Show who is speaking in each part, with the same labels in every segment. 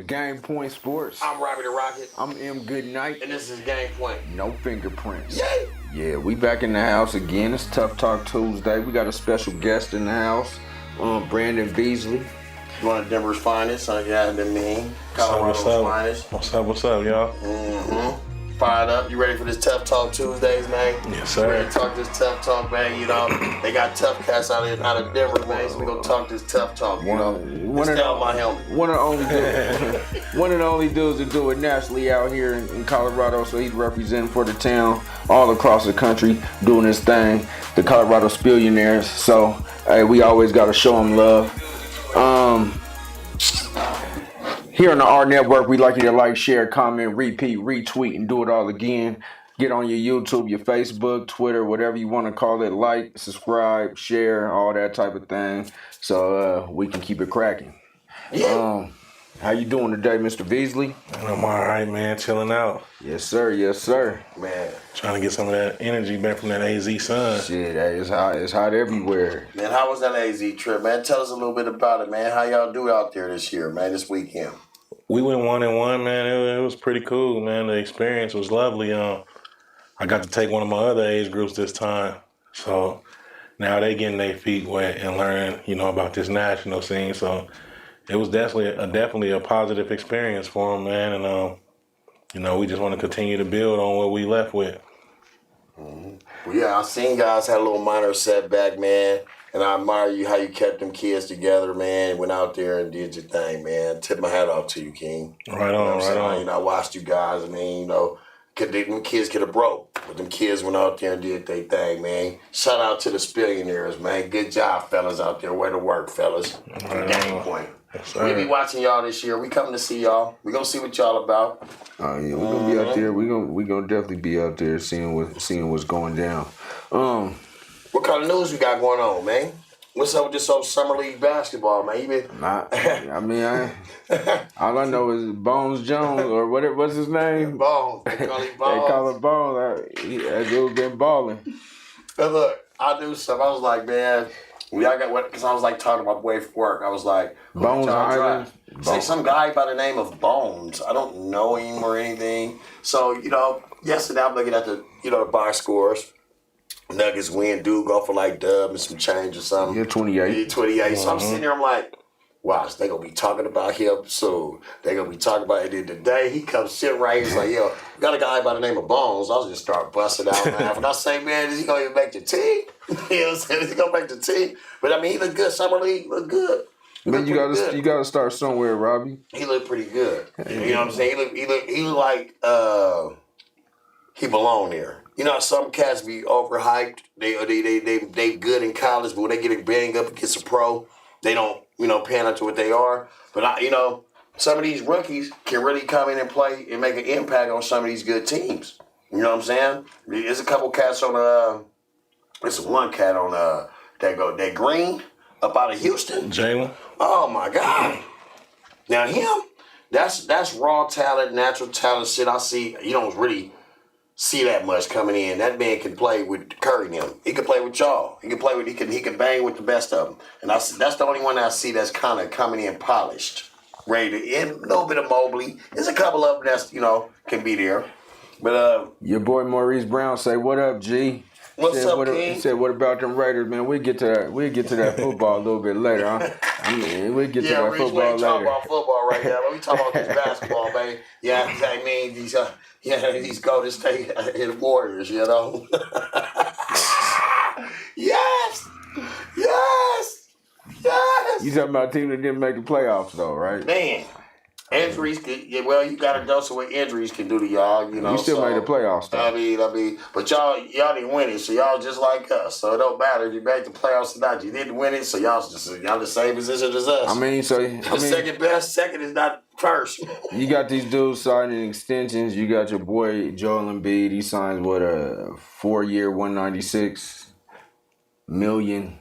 Speaker 1: Game Point Sports.
Speaker 2: I'm Robbie the Rocket.
Speaker 1: I'm M. Goodnight.
Speaker 2: And this is Game Point.
Speaker 1: No fingerprints.
Speaker 2: Yay!
Speaker 1: Yeah, we back in the house again. It's Tough Talk Tuesday. We got a special guest in the house, Brandon Veasley.
Speaker 2: One of Denver's finest, yeah, the mean. Colorado's finest.
Speaker 3: What's up, y'all?
Speaker 2: Mm-hmm. Fired up. You ready for this Tough Talk Tuesdays, man?
Speaker 3: Yes, sir.
Speaker 2: Ready to talk this Tough Talk, man? You know, they got tough cats out of Denver, man. So we gonna talk this Tough Talk. You know,
Speaker 1: one of
Speaker 2: my helmet.
Speaker 1: One of the only dudes to do it nationally out here in Colorado. So he's representing for the town all across the country, doing his thing. The Colorado Spillionaires. So hey, we always gotta show him love. Here on the AHRR Network, we'd like you to like, share, comment, repeat, retweet, and do it all again. Get on your YouTube, your Facebook, Twitter, whatever you want to call it. Like, subscribe, share, all that type of thing, so we can keep it cracking.
Speaker 2: Yeah.
Speaker 1: How you doing today, Mr. Veasley?
Speaker 3: I'm all right, man. Chilling out.
Speaker 1: Yes, sir. Yes, sir.
Speaker 2: Man.
Speaker 3: Trying to get some of that energy back from that AZ sun.
Speaker 1: Shit, hey, it's hot everywhere.
Speaker 2: Man, how was that AZ trip, man? Tell us a little bit about it, man. How y'all do out there this year, man, this weekend?
Speaker 3: We went 1-1, man. It was pretty cool, man. The experience was lovely. I got to take one of my other age groups this time. So now they getting their feet wet and learn, about this national scene. So it was definitely a positive experience for them, man. And, we just want to continue to build on what we left with.
Speaker 2: Mm-hmm. Well, yeah, I seen guys had a little minor setback, man. And I admire you how you kept them kids together, man. Went out there and did your thing, man. Tip my hat off to you, King.
Speaker 3: Right on, right on.
Speaker 2: I watched you guys. I mean, them kids could have broke, but them kids went out there and did their thing, man. Shout out to the Spillionaires, man. Good job, fellas out there. Way to work, fellas.
Speaker 3: Right
Speaker 2: Game Point.
Speaker 3: Yes,
Speaker 2: We'll be watching y'all this year. We coming to see y'all. We gonna see what y'all about.
Speaker 1: Oh yeah, we're gonna be out there. We gonna definitely be out there seeing what's going down.
Speaker 2: What kind of news we got going on, man? What's up with this old summer league basketball, man? You been...
Speaker 1: All I know is Bones Jones or whatever. What's his name?
Speaker 2: Bones. They call him Bones.
Speaker 1: They call him Bones. That dude been balling.
Speaker 2: But look, I do stuff. I was like, man, y'all got what? Because I was like talking to my boy for work. I was like,
Speaker 1: Bones Island.
Speaker 2: Say some guy by the name of Bones. I don't know him or anything. So yesterday I'm looking at the the box scores. Nuggets win, dude go for like dub and some change or something.
Speaker 1: Yeah, 28.
Speaker 2: Yeah, 28. So I'm sitting there, I'm like, watch, they gonna be talking about him soon. They gonna be talking about it. And the day he comes sitting right here, he's like, yo, we got a guy by the name of Bones. I was just start busting out laughing. I say, man, is he gonna even make the team? You know what I'm saying? Is he gonna make the team? But I mean, he look good. Summer league look good.
Speaker 1: Man, you gotta start somewhere, Robbie.
Speaker 2: He looked pretty good. You know what I'm saying? He look like he belong there. Some cats be overhyped. They good in college, but when they get banged up against a pro, they don't pan up to what they are. But some of these rookies can really come in and play and make an impact on some of these good teams. You know what I'm saying? There's a couple cats on there's one cat on that Green up out of Houston.
Speaker 3: Jalen.
Speaker 2: Oh my God! Now him, that's raw talent, natural talent shit. I see. You don't really see that much coming in. That man can play with Curry and him. He can play with y'all. He can bang with the best of them. And that's the only one I see that's kind of coming in polished, ready to. And a little bit of Mobley. There's a couple of them that's can be there. But
Speaker 1: your boy Maurice Brown say, "What up, G?"
Speaker 2: What's up, King?
Speaker 1: He said, "What about them Raiders, man? We'll get to that football a little bit later, huh? We'll get to that
Speaker 2: Reese,
Speaker 1: football
Speaker 2: we ain't
Speaker 1: later."
Speaker 2: talking about football right now. Let me talk about this basketball, man. Yeah, I mean these Golden State Warriors, Yes.
Speaker 1: You talking about a team that didn't make the playoffs, though, right?
Speaker 2: Man. Injuries, you got to dose of what injuries can do to y'all,
Speaker 1: You still made the playoffs, though.
Speaker 2: I mean, but y'all didn't win it, so y'all just like us. So it don't matter if you made the playoffs or not. You didn't win it, so y'all the same position as us. Second best, second is not first.
Speaker 1: You got these dudes signing extensions. You got your boy Joel Embiid. He signs a 4-year, $196 million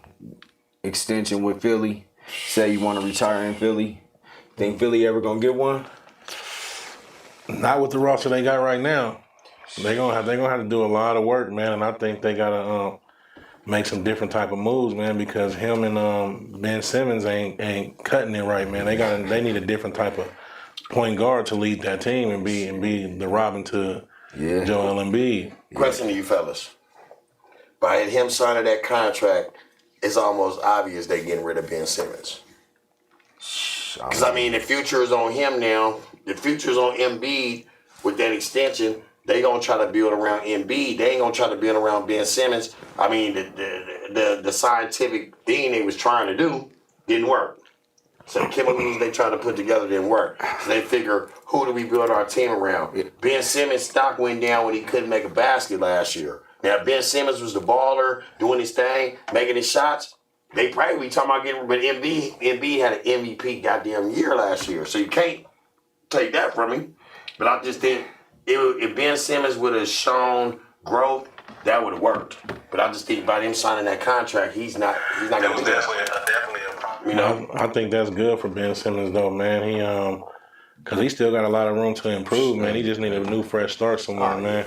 Speaker 1: extension with Philly. Say you want to retire in Philly. Think Philly ever gonna get one?
Speaker 3: Not with the roster they got right now. They're gonna have to do a lot of work, man. And I think they gotta make some different type of moves, man, because him and Ben Simmons ain't cutting it right, man. They need a different type of point guard to lead that team and be the Robin to Joel Embiid.
Speaker 2: Question to you fellas. By him signing that contract, it's almost obvious they're getting rid of Ben Simmons. Because, I mean, the future is on him now. The future is on Embiid with that extension. They going to try to build around Embiid. They ain't going to try to build around Ben Simmons. I mean, the scientific thing they was trying to do didn't work. So the chemicals they tried to put together didn't work. So they figure, who do we build our team around? Ben Simmons' stock went down when he couldn't make a basket last year. Now, if Ben Simmons was the baller, doing his thing, making his shots, they probably be talking about getting, but Embiid had an MVP goddamn year last year. So you can't take that from him. But I just think if Ben Simmons would have shown growth, that would have worked. But I just think by him signing that contract, he's not going to do that.
Speaker 3: Definitely a problem. You know, I think that's good for Ben Simmons though, man. He because he still got a lot of room to improve, man. He just need a new fresh start somewhere, man.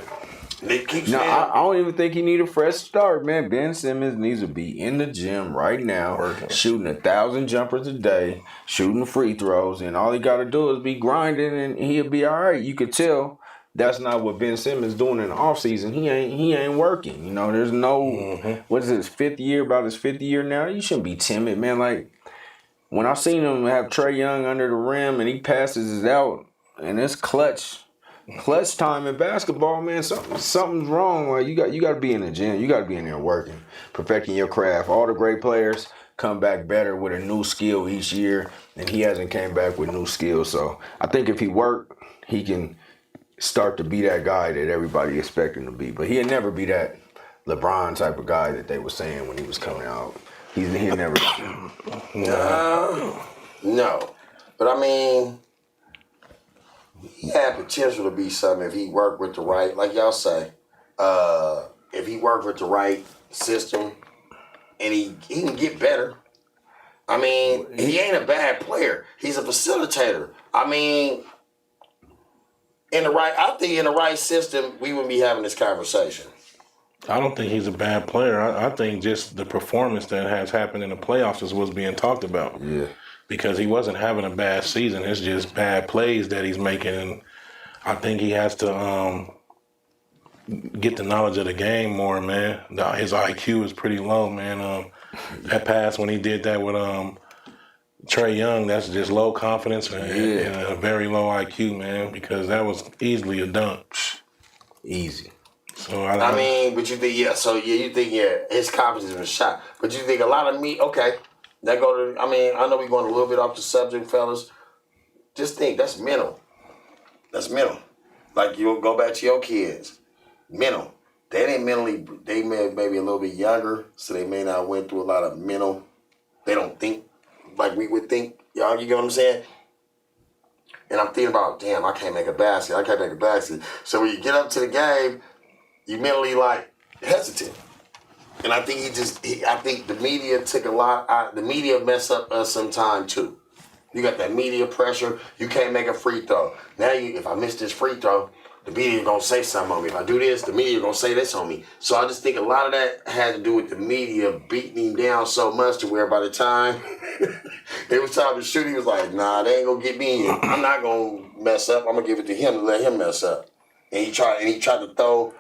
Speaker 1: I don't even think he need a fresh start, man. Ben Simmons needs to be in the gym right now, shooting 1,000 jumpers a day, shooting free throws, and all he got to do is be grinding, and he'll be all right. You could tell that's not what Ben Simmons doing in the offseason. He ain't working. You know, there's no what is his fifth year? About his fifth year now. You shouldn't be timid, man. Like when I seen him have Trae Young under the rim and he passes it out, and it's clutch time in basketball, man. Something's wrong. Like you got to be in the gym. You got to be in there working, perfecting your craft. All the great players come back better with a new skill each year, and he hasn't came back with new skills. So I think if he work, he can start to be that guy that everybody expect him to be. But he'll never be that LeBron type of guy that they were saying when he was coming out. He'll never.
Speaker 2: No, but I mean, he had potential to be something if he worked with the right, like y'all say, if he worked with the right system, and he can get better. I mean, he ain't a bad player. He's a facilitator. I mean, I think in the right system, we wouldn't be having this conversation.
Speaker 3: I don't think he's a bad player. I think just the performance that has happened in the playoffs is what's being talked about.
Speaker 1: Yeah.
Speaker 3: Because he wasn't having a bad season. It's just bad plays that he's making. And I think he has to get the knowledge of the game more, man. His IQ is pretty low, man. That pass when he did that with Trae Young, that's just low confidence and a very low IQ, man, because that was easily a dunk.
Speaker 1: Easy.
Speaker 3: So
Speaker 2: I mean, but you think, you think, his confidence was shot. But you think a lot of that go to, I mean, I know we're going a little bit off the subject, fellas. Just think, that's mental. That's mental. Like, you go back to your kids. Mental. They may maybe a little bit younger, so they may not went through a lot of mental. They don't think like we would think. Y'all, you get what I'm saying? And I'm thinking about, damn, I can't make a basket. So when you get up to the game, you mentally like hesitant. And I think I think the media took a lot out. The media mess up us sometime too. You got that media pressure. You can't make a free throw. Now, if I miss this free throw, the media gonna say something on me. If I do this, the media gonna say this on me. So I just think a lot of that had to do with the media beating him down so much to where by the time it was time to shoot, he was like, nah, they ain't gonna get me in. I'm not gonna mess up. I'm gonna give it to him to let him mess up. And he tried to throw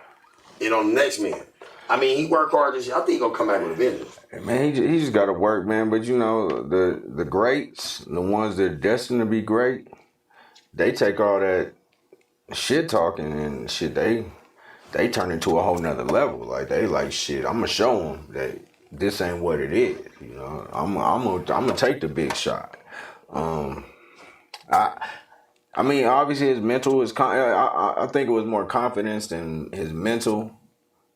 Speaker 2: it on the next man. I mean, he worked hard this year. I think he gonna come back with a vengeance.
Speaker 1: Man, he just got to work, man. But you know, the greats, the ones that are destined to be great, they take all that shit talking and shit. They turn into a whole nother level. Like they like shit. I'm gonna show them that this ain't what it is. You know, I'm gonna take the big shot. I mean, obviously his mental is. I think it was more confidence than his mental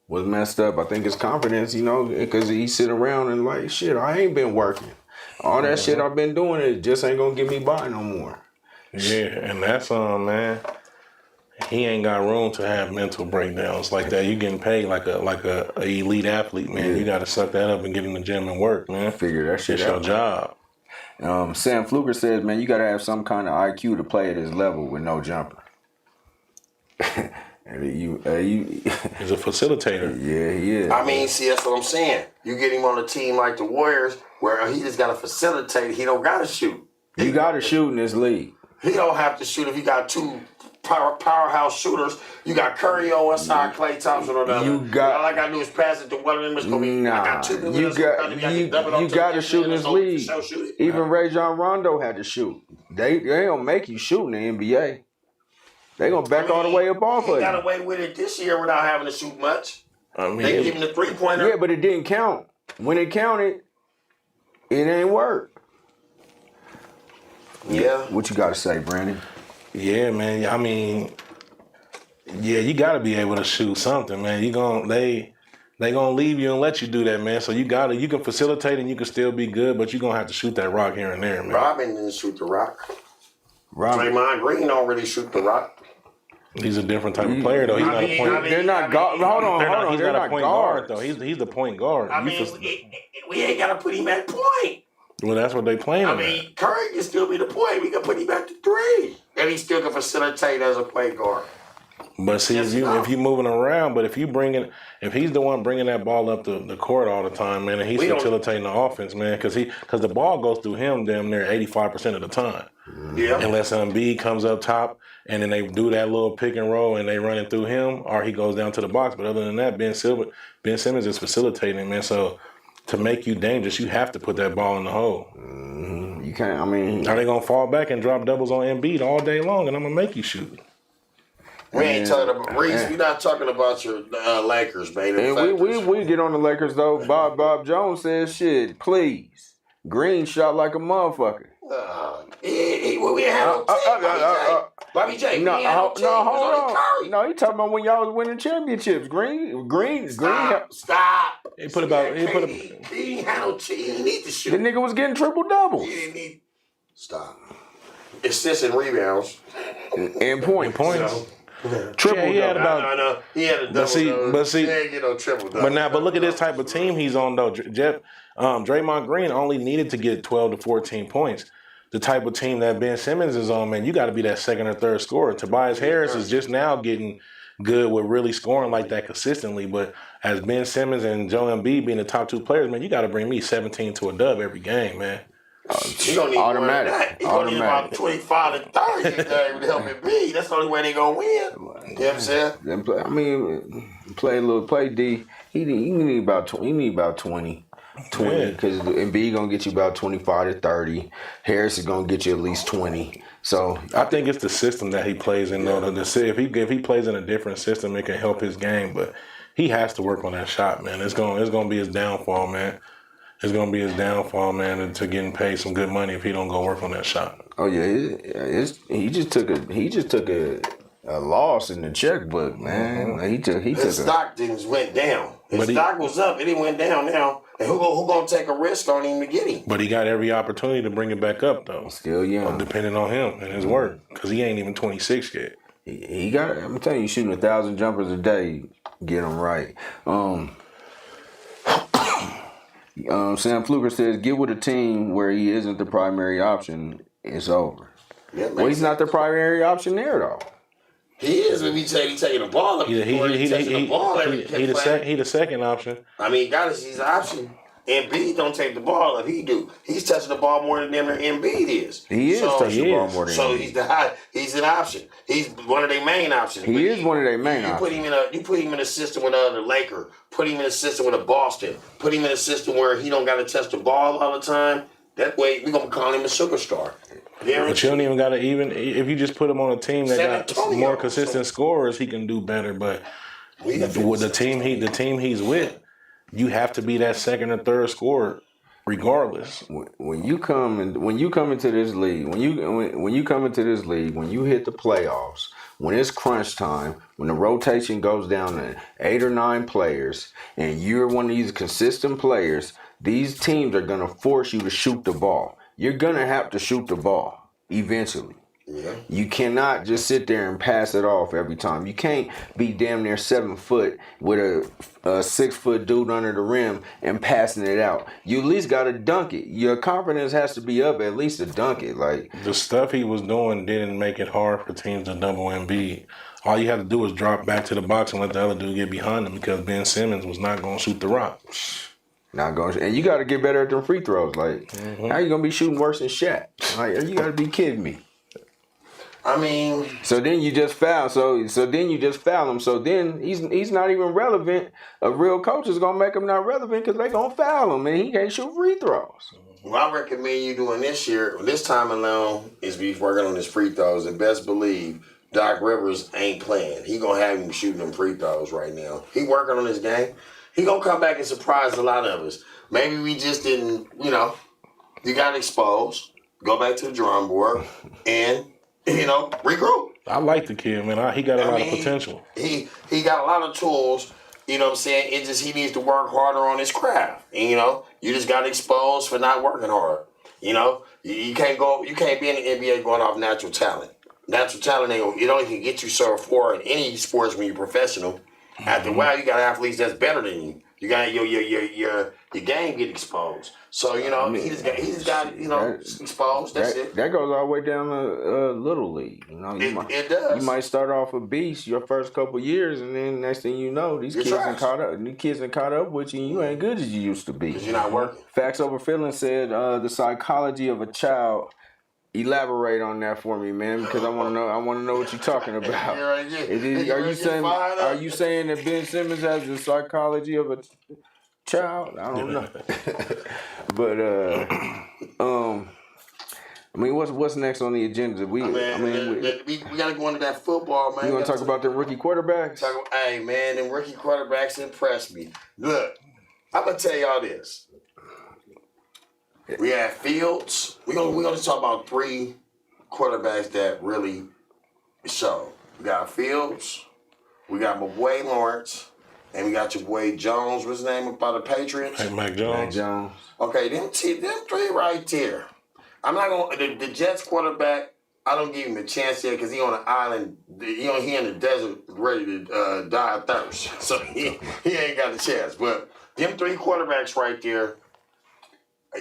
Speaker 1: was messed up. I think his confidence, you know, because he sit around and like, shit, I ain't been working. All that shit I've been doing, it just ain't gonna get me by no more.
Speaker 3: Yeah, and that's man. He ain't got room to have mental breakdowns like that. You getting paid like a elite athlete, man. Yeah. You got to suck that up and get in the gym and work, man.
Speaker 1: Figure that shit
Speaker 3: out.
Speaker 1: It's your job. Sam Fluker says, man, you got to have some kind of IQ to play at his level with no jumper.
Speaker 3: He's a facilitator.
Speaker 1: Yeah, he is.
Speaker 2: I mean, see, that's what I'm saying. You get him on a team like the Warriors where he just got to facilitate. He don't got to shoot.
Speaker 1: You got to shoot in this league.
Speaker 2: He don't have to shoot if you got two powerhouse shooters. You got Curry on one side, Klay Thompson on the other. All I gotta do is pass it to one of them. It's gonna be. I got two
Speaker 1: you got to shoot in this league. Even Rajon Rondo had to shoot. They don't make you shoot in the NBA. They gonna back all the way up off of you.
Speaker 2: He got away with it this year without having to shoot much. They give him the 3-pointer.
Speaker 1: Yeah, but it didn't count. When it counted, it ain't work.
Speaker 2: Yeah.
Speaker 1: What you got to say, Brandon?
Speaker 3: Yeah, man. I mean, yeah, you got to be able to shoot something, man. They gonna leave you and let you do that, man. So you can facilitate and you can still be good, but you gonna have to shoot that rock here and there, man.
Speaker 2: Robin didn't shoot the rock. Draymond Green don't really shoot the rock.
Speaker 3: He's a different type of player, though. He's not a point.
Speaker 1: They're not guard. Hold on.
Speaker 3: He's not a point guard, though. He's the point guard.
Speaker 2: We ain't gotta put him at point.
Speaker 3: Well, that's what they playing.
Speaker 2: Curry can still be the point. We can put him at the 3, and he still can facilitate as a point guard.
Speaker 3: But see, if you moving around, but if he's the one bringing that ball up the court all the time, man, and he's facilitating the offense, man, because the ball goes through him damn near 85% of the time.
Speaker 2: Yeah.
Speaker 3: Unless Embiid comes up top and then they do that little pick and roll and they run it through him, or he goes down to the box. But other than that, Ben Simmons is facilitating, man. So to make you dangerous, you have to put that ball in the hole.
Speaker 1: You can't. I mean,
Speaker 3: are they gonna fall back and drop doubles on Embiid all day long, and I'm gonna make you shoot?
Speaker 2: We ain't talking about Reese. We're not talking about your Lakers, baby.
Speaker 1: And we get on the Lakers though. Bob Jones says, "Shit, please." Green shot like a motherfucker.
Speaker 2: We had Bobby J.
Speaker 1: No, hold on. No, he talking about when y'all was winning championships. Green.
Speaker 2: Stop.
Speaker 3: He put about.
Speaker 2: He ain't had no cheat. He need to shoot.
Speaker 1: The nigga was getting triple doubles.
Speaker 2: He didn't need. Stop. Assists and rebounds.
Speaker 1: And points. Triple
Speaker 3: he had about.
Speaker 2: No. He had a double.
Speaker 3: But see,
Speaker 2: he ain't get no triple double.
Speaker 3: But look at this type of team he's on though. Draymond Green only needed to get 12 to 14 points. The type of team that Ben Simmons is on, man, you got to be that second or third scorer. Tobias Harris is just now getting good with really scoring like that consistently. But as Ben Simmons and Joel Embiid being the top 2 players, man, you got to bring me 17 to a dub every game, man.
Speaker 2: You don't need
Speaker 1: automatic.
Speaker 2: He's going to need about 25 to 30 to help it be. That's the only way they going to win. You know what I'm saying?
Speaker 1: I mean, play D. He need about 20. 20, because Embiid gonna get you about 25 to 30. Harris is gonna get you at least 20. So
Speaker 3: I think it's the system that he plays in. Though, if he plays in a different system, it can help his game. But he has to work on that shot, man. It's gonna be his downfall, man. It's gonna be his downfall, man, to getting paid some good money if he don't go work on that shot.
Speaker 1: Oh yeah, he just took a loss in the checkbook, man. His
Speaker 2: stock things went down. His stock was up, it went down now. And who gonna take a risk on him to get him?
Speaker 3: But he got every opportunity to bring it back up, though.
Speaker 1: Still young,
Speaker 3: depending on him and his work, because he ain't even 26 yet.
Speaker 1: He got. I'm telling you, shooting 1,000 jumpers a day, get him right. Sam Fluker says, "Get with a team where he isn't the primary option. It's over." Yeah, well, he's not the primary option there, though.
Speaker 2: He is if he's taking the ball. He
Speaker 3: the second option.
Speaker 2: I mean, he's an option. Embiid don't take the ball if he do. He's touching the ball more than Embiid is.
Speaker 1: He is touching the ball more than Embiid.
Speaker 2: So he's an option. He's one of their main options.
Speaker 1: He is one of their main options.
Speaker 2: You put him in a system with the Laker. Put him in a system with a Boston. Put him in a system where he don't got to touch the ball all the time. That way, we're going to call him a superstar.
Speaker 3: But you don't even got to if you just put him on a team that got more consistent scorers, he can do better. But with the team he's with, you have to be that second or third scorer, regardless.
Speaker 1: When you come into this league, when you hit the playoffs, when it's crunch time, when the rotation goes down to 8 or 9 players, and you're one of these consistent players, these teams are gonna force you to shoot the ball. You're gonna have to shoot the ball eventually. Yeah. You cannot just sit there and pass it off every time. You can't be damn near 7 foot with a 6 foot dude under the rim and passing it out. You at least got to dunk it. Your confidence has to be up at least to dunk it. Like
Speaker 3: the stuff he was doing didn't make it hard for teams to double Embiid. All you had to do was drop back to the box and let the other dude get behind him because Ben Simmons was not going to shoot the rock.
Speaker 1: Not going, and you got to get better at them free throws. Like, how you gonna be shooting worse than Shaq? Like, you got to be kidding me.
Speaker 2: I mean,
Speaker 1: so then you just foul. So then you just foul him. So then he's not even relevant. A real coach is gonna make him not relevant because they gonna foul him and he can't shoot free throws.
Speaker 2: what I recommend you doing this time alone, is be working on his free throws. And best believe Doc Rivers ain't playing. He gonna have him shooting them free throws right now. He working on his game. He gonna come back and surprise a lot of us. Maybe we just didn't, you got exposed. Go back to the drawing board and, regroup.
Speaker 3: I like the kid, man. He got a lot of potential.
Speaker 2: He got a lot of tools. You know what I'm saying? It just he needs to work harder on his craft. And, you just got exposed for not working hard. You can't be in the NBA going off natural talent. Natural talent it only can get you so far in any sports when you're professional. After a while, you got athletes that's better than you. You got your game get exposed. So he just got exposed. That's it.
Speaker 1: That goes all the way down to little league.
Speaker 2: It does.
Speaker 1: You might start off a beast your first couple years, and then next thing you know, these kids are caught up. New kids are caught up with you, and you ain't good as you used to be.
Speaker 2: Because you're not working.
Speaker 1: Facts Over Feelings said the psychology of a child. Elaborate on that for me, man, because I want to know what you're talking about. Are you saying that Ben Simmons has the psychology of a child? I don't know. But what's next on the agenda? We
Speaker 2: gotta go into that football, man.
Speaker 1: You want to talk about the rookie quarterbacks?
Speaker 2: Hey, man, them rookie quarterbacks impressed me. Look, I'm gonna tell y'all this. We have Fields. We're gonna talk about 3 quarterbacks that really show. We got Fields, we got my boy Lawrence, and we got your boy Jones. What's his name about the Patriots?
Speaker 3: Hey, Mac Jones.
Speaker 2: Okay, them 3 right there. I'm not gonna the Jets quarterback. I don't give him a chance yet because he on an island. He in the desert, ready to die of thirst. So he ain't got a chance. But them 3 quarterbacks right there.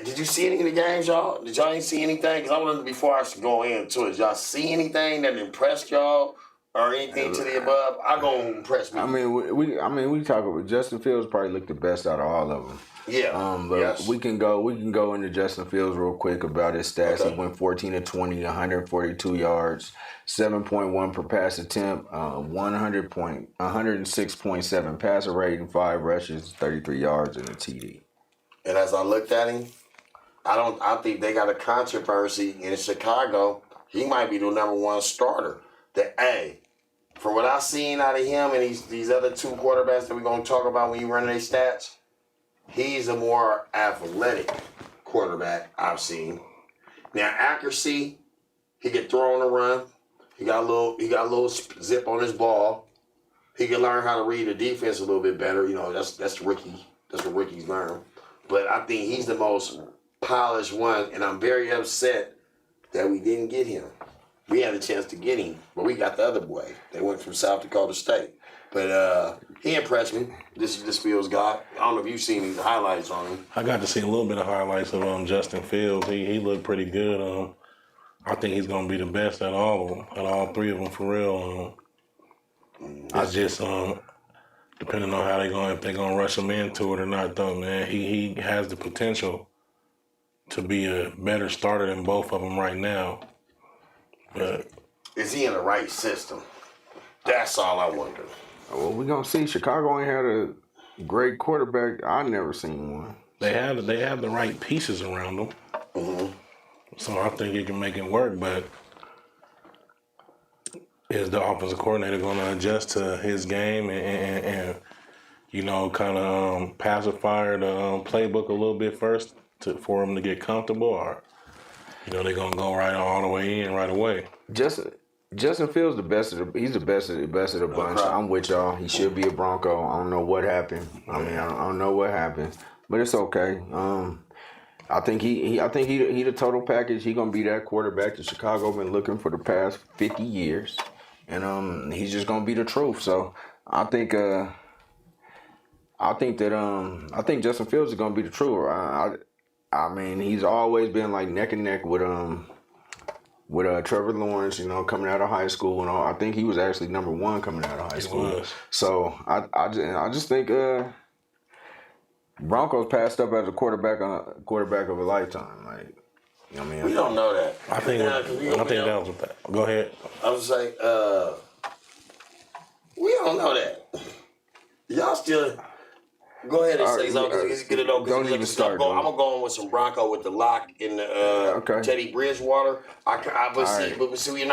Speaker 2: Did you see any of the games, y'all? Did y'all ain't see anything? Because I wanted before I should go into it. Did y'all see anything that impressed y'all or anything to the above? I'm gonna impress me.
Speaker 1: We talk about Justin Fields probably looked the best out of all of them.
Speaker 2: Yeah.
Speaker 1: But
Speaker 2: yes.
Speaker 1: we can go into Justin Fields real quick about his stats. Okay. He went 14 of 20, 142 yards, 7.1 per pass attempt, 106.7 passer rating, 5 rushes, 33 yards, and a TD.
Speaker 2: And as I looked at him, I think they got a controversy in Chicago. He might be the number 1 starter. For what I've seen out of him and these other 2 quarterbacks that we're gonna talk about when you run their stats, he's a more athletic quarterback I've seen. Now accuracy, he can throw on the run. He got a little zip on his ball. He can learn how to read the defense a little bit better. That's the rookie. That's what rookies learn. But I think he's the most polished one, and I'm very upset that we didn't get him. We had a chance to get him, but we got the other boy. They went from South Dakota State. But he impressed me. This Fields guy. I don't know if you've seen these highlights on him.
Speaker 3: I got to see a little bit of highlights of Justin Fields. He looked pretty good. I think he's going to be the best at all of them, at all 3 of them for real. I just depending on how if they're gonna rush him into it or not, though, man. He has the potential to be a better starter than both of them right now. But
Speaker 2: is he in the right system? That's all I wonder.
Speaker 1: Well, we're gonna see. Chicago ain't had a great quarterback. I never seen one.
Speaker 3: They have the right pieces around them. Mm-hmm. So I think it can make it work, but is the offensive coordinator going to adjust to his game and kind of pacify the playbook a little bit first for him to get comfortable, or they're going to go right all the way in right away?
Speaker 1: Justin Fields he's the best of the bunch. Okay. I'm with y'all. He should be a Bronco. I don't know what happened. I don't know what happened, but it's okay. I think he the total package. He gonna be that quarterback that Chicago been looking for the past 50 years. And he's just gonna be the truth. So I think Justin Fields is gonna be the truth. He's always been like neck and neck with Trevor Lawrence. Coming out of high school and all. I think he was actually number 1 coming out of high school. So I just think Broncos passed up as a quarterback of a lifetime. Like I mean,
Speaker 2: We don't know that.
Speaker 3: I think that was with that. Go ahead.
Speaker 2: I was like, we don't know that. Y'all still go ahead and say something because get it over.
Speaker 1: Don't even start.
Speaker 2: I'm gonna go on with some Bronco with the lock in the Teddy Bridgewater. But see, we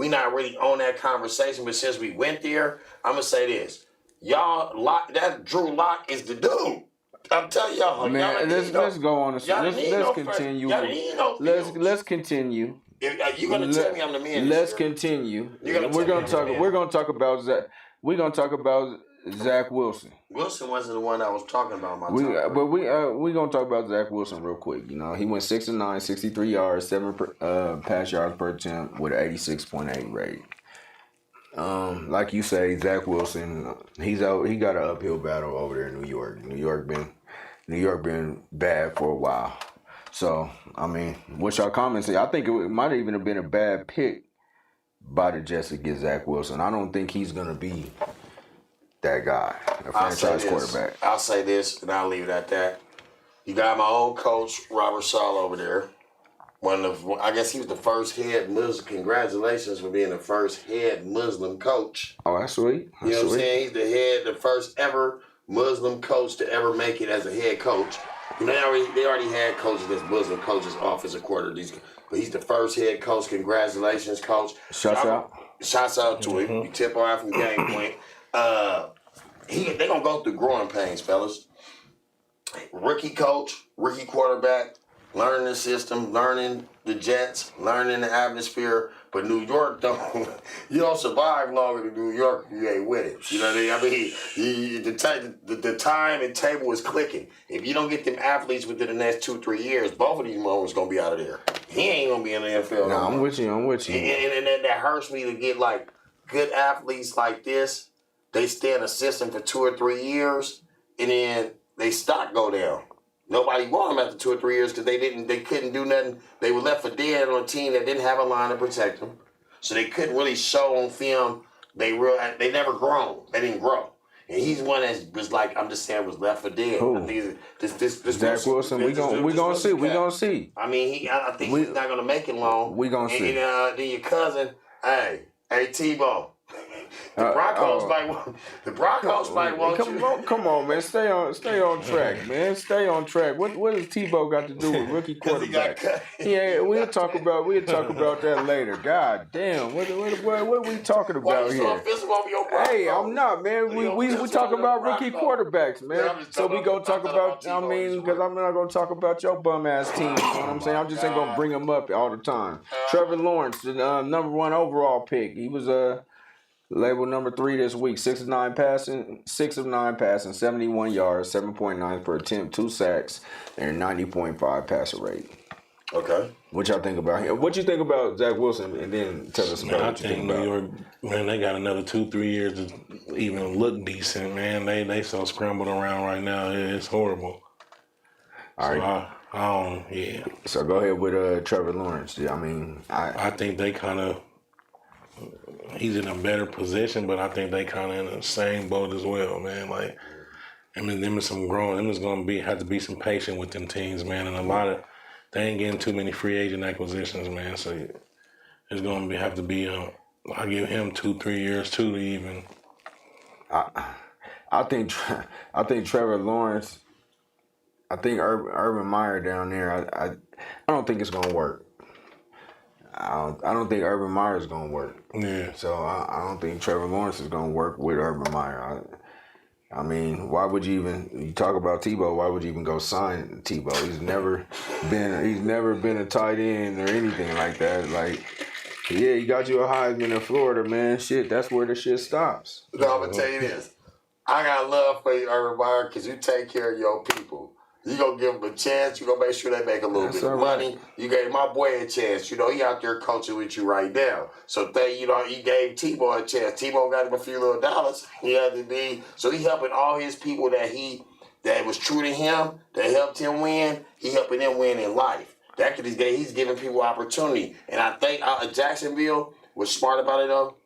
Speaker 2: not really on that conversation. But since we went there, I'm gonna say this: y'all that Drew Lock is the dude. I'm telling y'all,
Speaker 1: man. Let's go on. Let's continue. Let's continue.
Speaker 2: You're gonna tell me I'm the man.
Speaker 1: Let's continue. We're gonna talk about Zach. We're gonna talk about Zach Wilson.
Speaker 2: Wilson wasn't the one I was talking about.
Speaker 1: But we gonna talk about Zach Wilson real quick. You know, he went 6-9, 63 yards, 7 pass yards per attempt with an 86.8 rate. Like you say, Zach Wilson, he's out. He got an uphill battle over there in New York. New York been bad for a while. So I mean, what's your comments? I think it might even have been a bad pick by the Jets to get Zach Wilson. I don't think he's gonna be that guy, a franchise quarterback.
Speaker 2: I'll say this, and I'll leave it at that. You got my old coach, Robert Saleh, over there. I guess he was the first head Muslim. Congratulations for being the first head Muslim coach.
Speaker 1: Oh, that's sweet.
Speaker 2: You know what I'm saying? He's the first ever Muslim coach to ever make it as a head coach. They already had coaches that's Muslim coaches, offensive coordinators, but he's the first head coach. Congratulations, coach.
Speaker 1: Shouts
Speaker 2: out to him. We tip our from game point. They gonna go through growing pains, fellas. Rookie coach, rookie quarterback, learning the system, learning the Jets, learning the atmosphere. But New York you don't survive longer than New York if you ain't with it. You know what I mean? The time and table is clicking. If you don't get them athletes within the next 2-3 years, both of these moments gonna be out of there. He ain't gonna be in the NFL.
Speaker 1: No, I'm with you.
Speaker 2: And that hurts me to get like good athletes like this. They stay in a system for 2 or 3 years, and then they stock go down. Nobody wanted them after 2 or 3 years because they couldn't do nothing. They were left for dead on a team that didn't have a line to protect them, so they couldn't really show on film. They never grown. They didn't grow. And he's one that was like, I'm just saying, was left for dead.
Speaker 1: Who?
Speaker 2: I think this
Speaker 1: Zach Wilson. We gonna see.
Speaker 2: I mean, I think he's not gonna make it long.
Speaker 1: We gonna see.
Speaker 2: And then your cousin, hey Tebow. The Broncos might want you.
Speaker 1: Come on, man. Stay on track, man. Stay on track. What does Tebow got to do with rookie quarterback? Yeah, we'll talk about that later. God damn, what are we talking about here? Hey, I'm not, man. We talk about rookie quarterbacks, man. So we gonna talk about. I mean, because I'm not gonna talk about your bum ass team. You know what I'm saying? I'm just ain't gonna bring them up all the time. Trevor Lawrence, the number 1 overall pick. He was labeled number 3 this week. 6 of 9 passing, 71 yards, 7.9 per attempt, 2 sacks, and 90.5 passer rate.
Speaker 2: Okay.
Speaker 1: What y'all think about him? What you think about Zach Wilson? And then tell us about what you think about.
Speaker 3: New York, man, they got another 2-3 years to even look decent, man. They so scrambled around right now. It's horrible.
Speaker 1: All right.
Speaker 3: Yeah.
Speaker 1: So go ahead with Trevor Lawrence. I mean,
Speaker 3: I think they kind of. He's in a better position, but I think they kind of in the same boat as well, man. Like, I mean, them is some growing. Them is going to have to be some patient with them teams, man. And they ain't getting too many free agent acquisitions, man. So it's going to have to be. I give him 2-3 years too to even.
Speaker 1: I think Trevor Lawrence. I think Urban Meyer down there. I don't think it's going to work. I don't think Urban Meyer is going to work.
Speaker 3: Yeah.
Speaker 1: So I don't think Trevor Lawrence is going to work with Urban Meyer. I mean, why would you talk about Tebow? Why would you even go sign Tebow? He's never been a tight end or anything like that. Like, yeah, he got you a Heisman in Florida, man. Shit, that's where the shit stops.
Speaker 2: No, I'm gonna tell you this. I got love for you, Urban Meyer, because you take care of your people. You gonna give them a chance. You gonna make sure they make a little bit of money. Right. You gave my boy a chance. You know, he out there coaching with you right now. So you gave Tebow a chance. Tebow got him a few little dollars. He had to be. So he helping all his people that was true to him, that helped him win. He helping them win in life. He's giving people opportunity. And I think Jacksonville was smart about it though.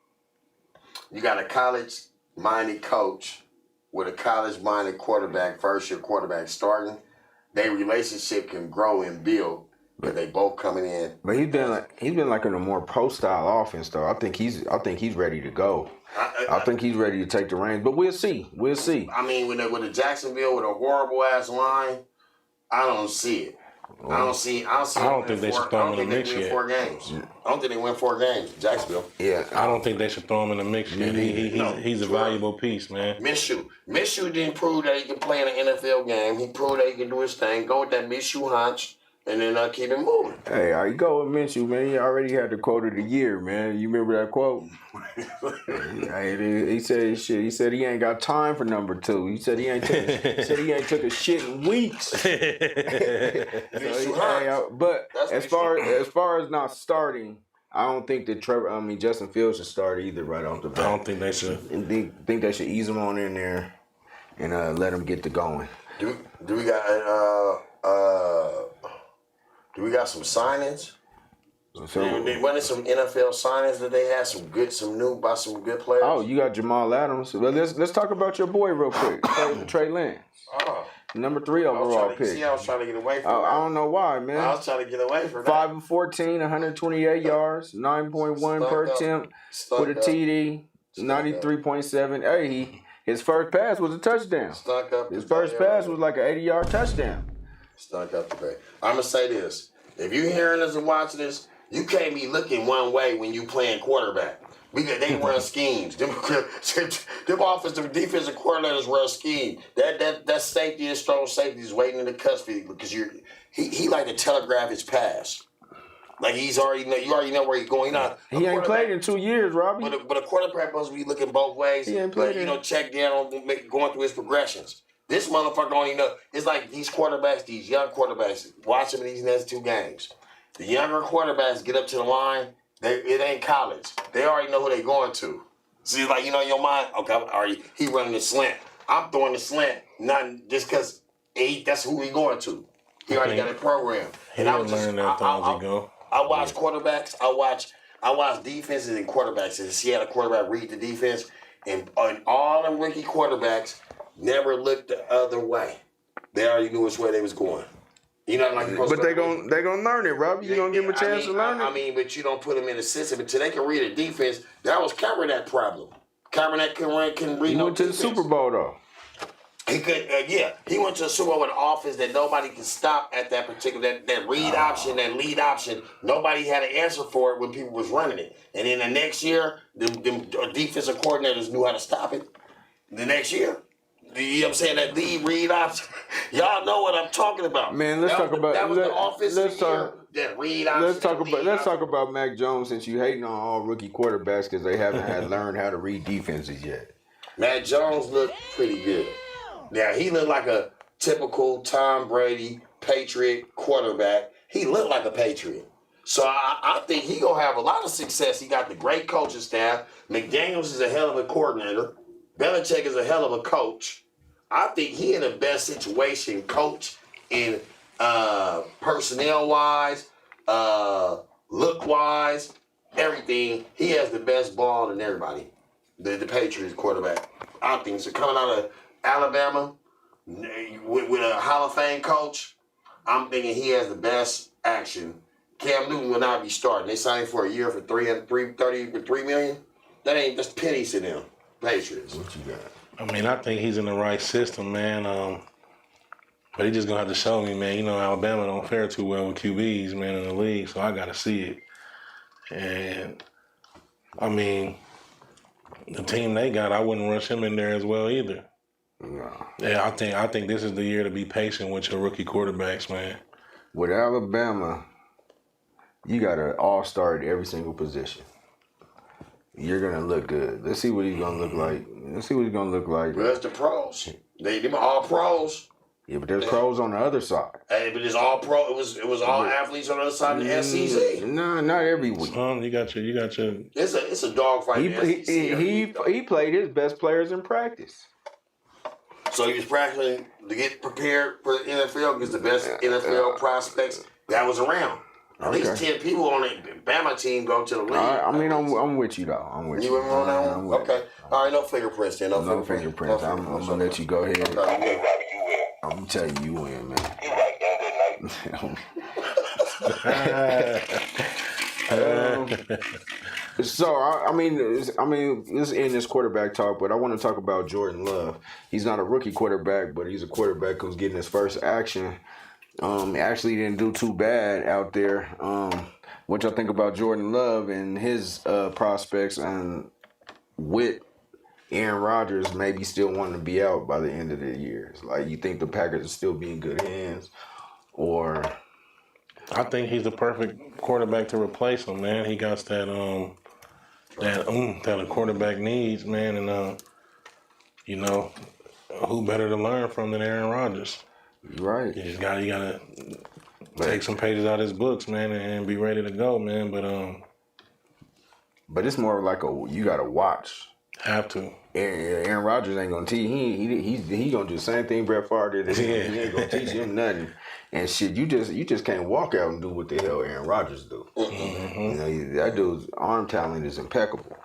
Speaker 2: You got a college-minded coach with a college-minded quarterback, first-year quarterback starting. Their relationship can grow and build. But they both coming in.
Speaker 1: But he's been like in a more pro style offense though. I think he's ready to go. I think he's ready to take the reins. But we'll see. We'll see.
Speaker 2: I mean, with the Jacksonville with a horrible ass line, I don't see it. I don't think
Speaker 3: they should throw him in the mix yet.
Speaker 2: 4 games. I don't think they win 4 games. Jacksonville.
Speaker 1: Yeah,
Speaker 3: I don't think they should throw him in the mix yet. He's a valuable piece, man.
Speaker 2: Minshew didn't prove that he can play in an NFL game. He proved that he can do his thing. Go with that Minshew hunch. And then keep it moving.
Speaker 1: Hey, I go with Minshew, man. He already had the quote of the year, man. You remember that quote? He said shit. He said he ain't got time for number 2. He said he ain't took a shit in weeks. But as far as not starting, I don't think that Justin Fields should start either right off the bat.
Speaker 3: I don't think they should.
Speaker 1: And think they should ease him on in there and let him get to going.
Speaker 2: Do we got Do we got some signings? Wasn't some NFL signings that they had some good players?
Speaker 1: Oh, you got Jamal Adams. Well, let's talk about your boy real quick, Trey Lance.
Speaker 2: Oh.
Speaker 1: Number 3 overall pick.
Speaker 2: I was trying to get away from that.
Speaker 1: I don't know why, man.
Speaker 2: I was trying to get away from that.
Speaker 1: 5 of 14, 128 yards, 9.1 per attempt with a TD, 93.7. Hey, his first pass was a touchdown. His first pass was like an 80-yard touchdown.
Speaker 2: Stuck up the bay. I'm going to say this. If you're hearing us and watching this, you can't be looking one way when you playing quarterback. Because they run schemes. Them offensive defensive coordinators run scheme. That safety and strong safety is waiting in the custody because he like to telegraph his pass. Like you already know where he's going.
Speaker 1: He ain't played in 2 years, Robbie.
Speaker 2: But a quarterback must be looking both ways.
Speaker 1: He ain't played.
Speaker 2: Check down on going through his progressions. This motherfucker don't even know. It's like these quarterbacks, these young quarterbacks, watch them in these next 2 games. The younger quarterbacks get up to the line. It ain't college. They already know who they going to. So it's like, in your mind, okay, he running the slant. I'm throwing the slant, not just because that's who he going to. He already got a program.
Speaker 3: He didn't learn that time ago.
Speaker 2: I watch quarterbacks. I watch defenses and quarterbacks. And see how the quarterback read the defense. And all them rookie quarterbacks never looked the other way. They already knew which way they was going.
Speaker 1: But they gonna learn it, Robbie. You gonna give them a chance to learn it.
Speaker 2: But you don't put them in the system until they can read a defense. That was Kaepernick's problem. Kaepernick couldn't read no defense.
Speaker 1: He went to the Super Bowl though.
Speaker 2: He could, he went to the Super Bowl with an offense that nobody could stop at that particular that read option, that lead option. Nobody had an answer for it when people was running it. And then the next year, the defensive coordinators knew how to stop it. The next year. You know what I'm saying? That lead read option. Y'all know what I'm talking about.
Speaker 1: Man, let's talk about
Speaker 2: that read option.
Speaker 1: Let's talk about Mac Jones since you hating on all rookie quarterbacks because they haven't had learned how to read defenses yet.
Speaker 2: Mac Jones looked pretty good. Now he looked like a typical Tom Brady Patriot quarterback. He looked like a Patriot. So I think he gonna have a lot of success. He got the great coaching staff. McDaniels is a hell of a coordinator. Belichick is a hell of a coach. I think he in the best situation, coach, in personnel-wise, look-wise, everything. He has the best ball than everybody, the Patriots quarterback. I think so. Coming out of Alabama with a Hall of Fame coach, I'm thinking he has the best action. Cam Newton will not be starting. They signed him for a year for $3 million. That's pennies to them. Patriots.
Speaker 1: What you got?
Speaker 3: I think he's in the right system, man. But he just gonna have to show me, man. Alabama don't fare too well with QBs, man, in the league, so I gotta see it. And the team they got, I wouldn't rush him in there as well either.
Speaker 1: No.
Speaker 3: Yeah, I think this is the year to be patient with your rookie quarterbacks, man.
Speaker 1: With Alabama, you got an all-star at every single position. You're gonna look good. Let's see what he's gonna look like.
Speaker 2: Well, that's the pros. Them all pros.
Speaker 1: Yeah, but there's pros on the other side.
Speaker 2: Hey, but it's all pro. It was all athletes on the other side of the SEC.
Speaker 1: No, not every week.
Speaker 3: You got your.
Speaker 2: It's a dogfight.
Speaker 1: He played his best players in practice.
Speaker 2: So he was practicing to get prepared for the NFL because the best NFL prospects that was around. At least 10 people on the Bama team go to the league.
Speaker 1: I'm with you though. I'm with you.
Speaker 2: You with me on that one? Okay. All right, no fingerprints then.
Speaker 1: No fingerprints. I'm gonna let you go ahead. I'm gonna tell you win, man. So let's end this quarterback talk, but I want to talk about Jordan Love. He's not a rookie quarterback, but he's a quarterback who's getting his first action. Actually didn't do too bad out there. What y'all think about Jordan Love and his prospects, and with Aaron Rodgers maybe still wanting to be out by the end of the year? Like, you think the Packers will still be in good hands, or?
Speaker 3: I think he's the perfect quarterback to replace him, man. He got that that a quarterback needs, man, and you know, who better to learn from than Aaron Rodgers?
Speaker 1: Right.
Speaker 3: You gotta take some pages out of his books, man, and be ready to go, man.
Speaker 1: But it's more like you gotta watch.
Speaker 3: Have to.
Speaker 1: Aaron Rodgers ain't gonna teach. He gonna do the same thing Brett Favre did. He ain't gonna teach him nothing. And shit, you just can't walk out and do what the hell Aaron Rodgers do. Mm-hmm. You know, that dude's arm talent is impeccable.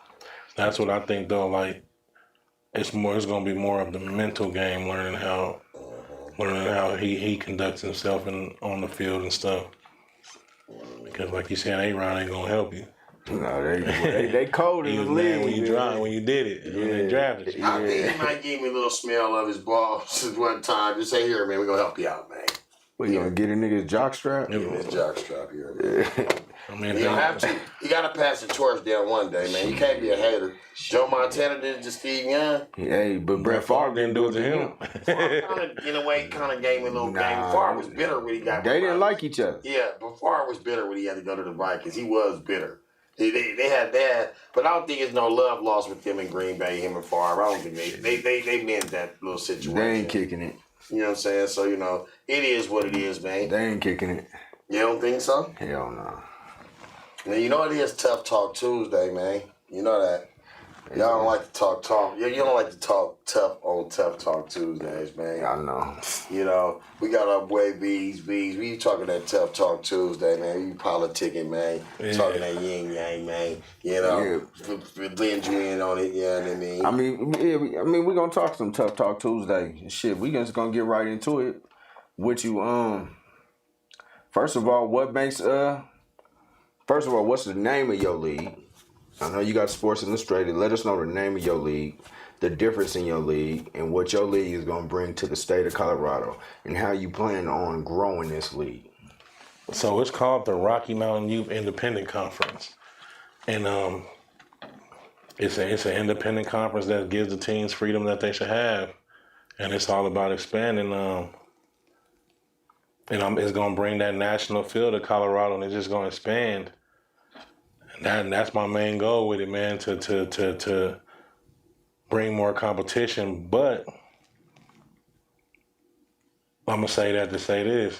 Speaker 3: That's what I think, though. Like, it's gonna be more of the mental game, learning how he conducts himself on the field and stuff. Because, like you said, A-Rod ain't gonna help you.
Speaker 1: No, they cold in the league.
Speaker 3: When you did it, when they drafted you.
Speaker 2: I think he might give me a little smell of his balls one time. Just say, here, man, we're gonna help you out, man.
Speaker 1: What, you gonna get a nigga's jock strap?
Speaker 2: Give him his jock strap here, man.
Speaker 3: I mean,
Speaker 2: You don't have to. You gotta pass the torch down one day, man. You can't be a hater. Joe Montana did it to Steve Young.
Speaker 1: Hey, but Brett Favre didn't do it to him.
Speaker 2: Favre in a way, kind of gave me a little game. Favre was bitter when he got.
Speaker 1: They didn't like each other.
Speaker 2: Yeah, but Favre was bitter when he had to go to the Vikings. He was bitter. They had that, but I don't think there's no love lost with them in Green Bay, him and Favre. I don't think they meant that little situation.
Speaker 1: They ain't kicking it.
Speaker 2: You know what I'm saying? So, it is what it is, man.
Speaker 1: They ain't kicking it.
Speaker 2: You don't think so?
Speaker 1: Hell no.
Speaker 2: Man, you know it is Tough Talk Tuesday, man. You know that. Y'all don't like to talk. You don't like to talk tough on Tough Talk Tuesdays, man.
Speaker 1: I know.
Speaker 2: We got our boy V's. We talking that Tough Talk Tuesday, man. We politicking, man.
Speaker 3: Yeah.
Speaker 2: Talking that yin yang, man. Lend you in on it, you know what I mean?
Speaker 1: We're gonna talk some Tough Talk Tuesday. Shit, we just gonna get right into it. With you, first of all, what's the name of your league? I know you got Sports Illustrated. Let us know the name of your league, the difference in your league, and what your league is going to bring to the state of Colorado, and how you plan on growing this league.
Speaker 3: So it's called the Rocky Mountain Youth Independent Conference. And it's an independent conference that gives the teams freedom that they should have. And it's all about expanding. It's going to bring that national feel to Colorado, and it's just going to expand. And that's my main goal with it, man, to bring more competition. But I'm going to say that to say this.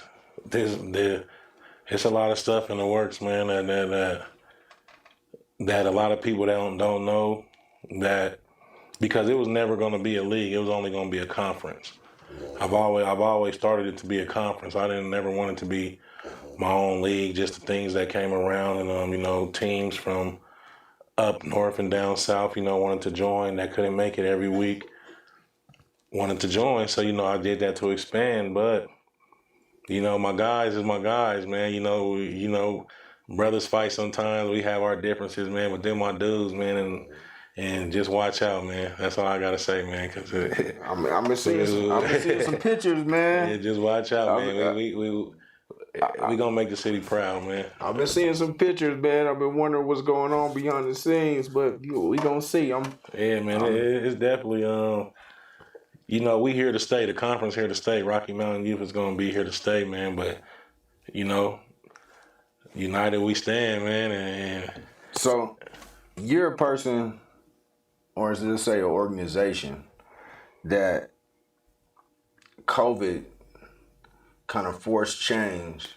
Speaker 3: It's a lot of stuff in the works, man, that a lot of people don't know, that because it was never going to be a league. It was only going to be a conference. I've always started it to be a conference. I never want it to be my own league, just the things that came around, and teams from up north and down south, wanted to join that couldn't make it every week, wanted to join. So, I did that to expand, but my guys is my guys, man. Brothers fight sometimes. We have our differences, man, but they're my dudes, man, and just watch out, man. That's all I gotta say, man. Cause
Speaker 1: I'm been seeing some pictures, man.
Speaker 3: Yeah, just watch out, man. We gonna make the city proud, man.
Speaker 1: I've been seeing some pictures, man. I've been wondering what's going on behind the scenes, but we gonna see.
Speaker 3: Yeah, man. It's definitely we here to stay. The conference here to stay. Rocky Mountain Youth is gonna be here to stay, man. But united we stand, man. And
Speaker 1: so you're a person, or let's say an organization, that COVID kind of forced change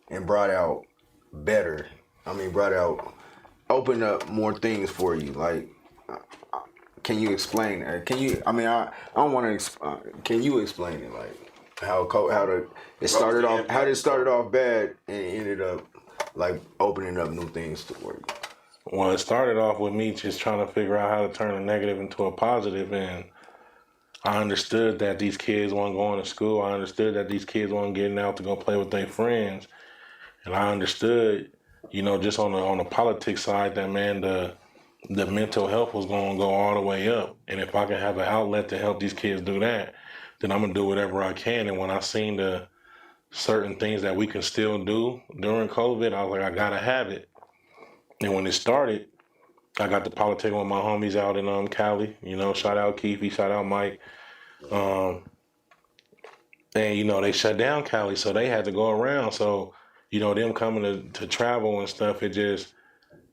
Speaker 1: and opened up more things for you. Like, can you explain? Can you explain it? Like how it started off bad and ended up like opening up new things for you.
Speaker 3: Well, it started off with me just trying to figure out how to turn a negative into a positive, and I understood that these kids weren't going to school. I understood that these kids weren't getting out to go play with their friends. And I understood, just on the politics side, that man, the mental health was going to go all the way up. And if I can have an outlet to help these kids do that, then I'm going to do whatever I can. And when I seen the certain things that we can still do during COVID, I was like, I got to have it. And when it started, I got to politic with my homies out in Cali. Shout out Keefe, shout out Mike. And, they shut down Cali, so they had to go around. So, them coming to travel and stuff, it just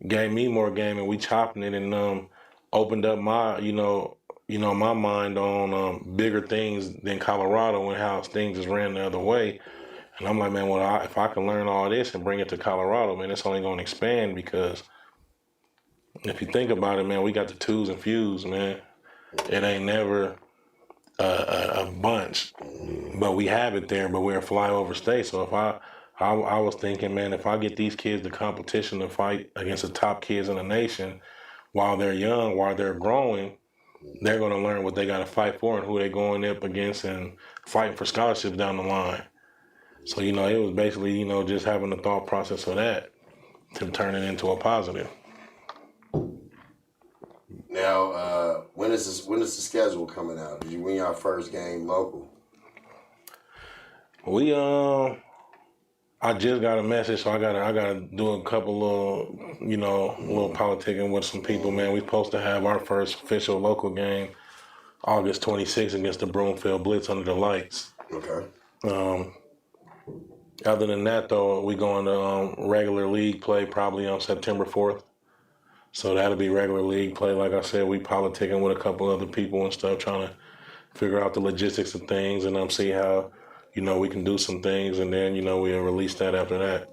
Speaker 3: gave me more game, and we chopping it and opened up my, my mind on bigger things than Colorado and how things just ran the other way. And I'm like, man, well, if I can learn all this and bring it to Colorado, man, it's only going to expand, because if you think about it, man, we got the twos and fews, man. It ain't never a bunch, but we have it there, but we're a flyover state. So if I was thinking, man, if I get these kids the competition to fight against the top kids in the nation while they're young, while they're growing, they're going to learn what they got to fight for and who they're going up against and fighting for scholarships down the line. So, it was basically, just having the thought process of that to turn it into a positive.
Speaker 2: Now, when is the schedule coming out? Did you win your first game local?
Speaker 3: I just got a message, so I gotta do a couple of little politicking with some people, man. We're supposed to have our first official local game August 26th against the Broomfield Blitz under the lights.
Speaker 2: Okay.
Speaker 3: Other than that, though, we going to regular league play probably on September 4th. So that'll be regular league play. Like I said, we politicking with a couple other people and stuff, trying to figure out the logistics of things and see how, we can do some things, and then, we'll release that after that.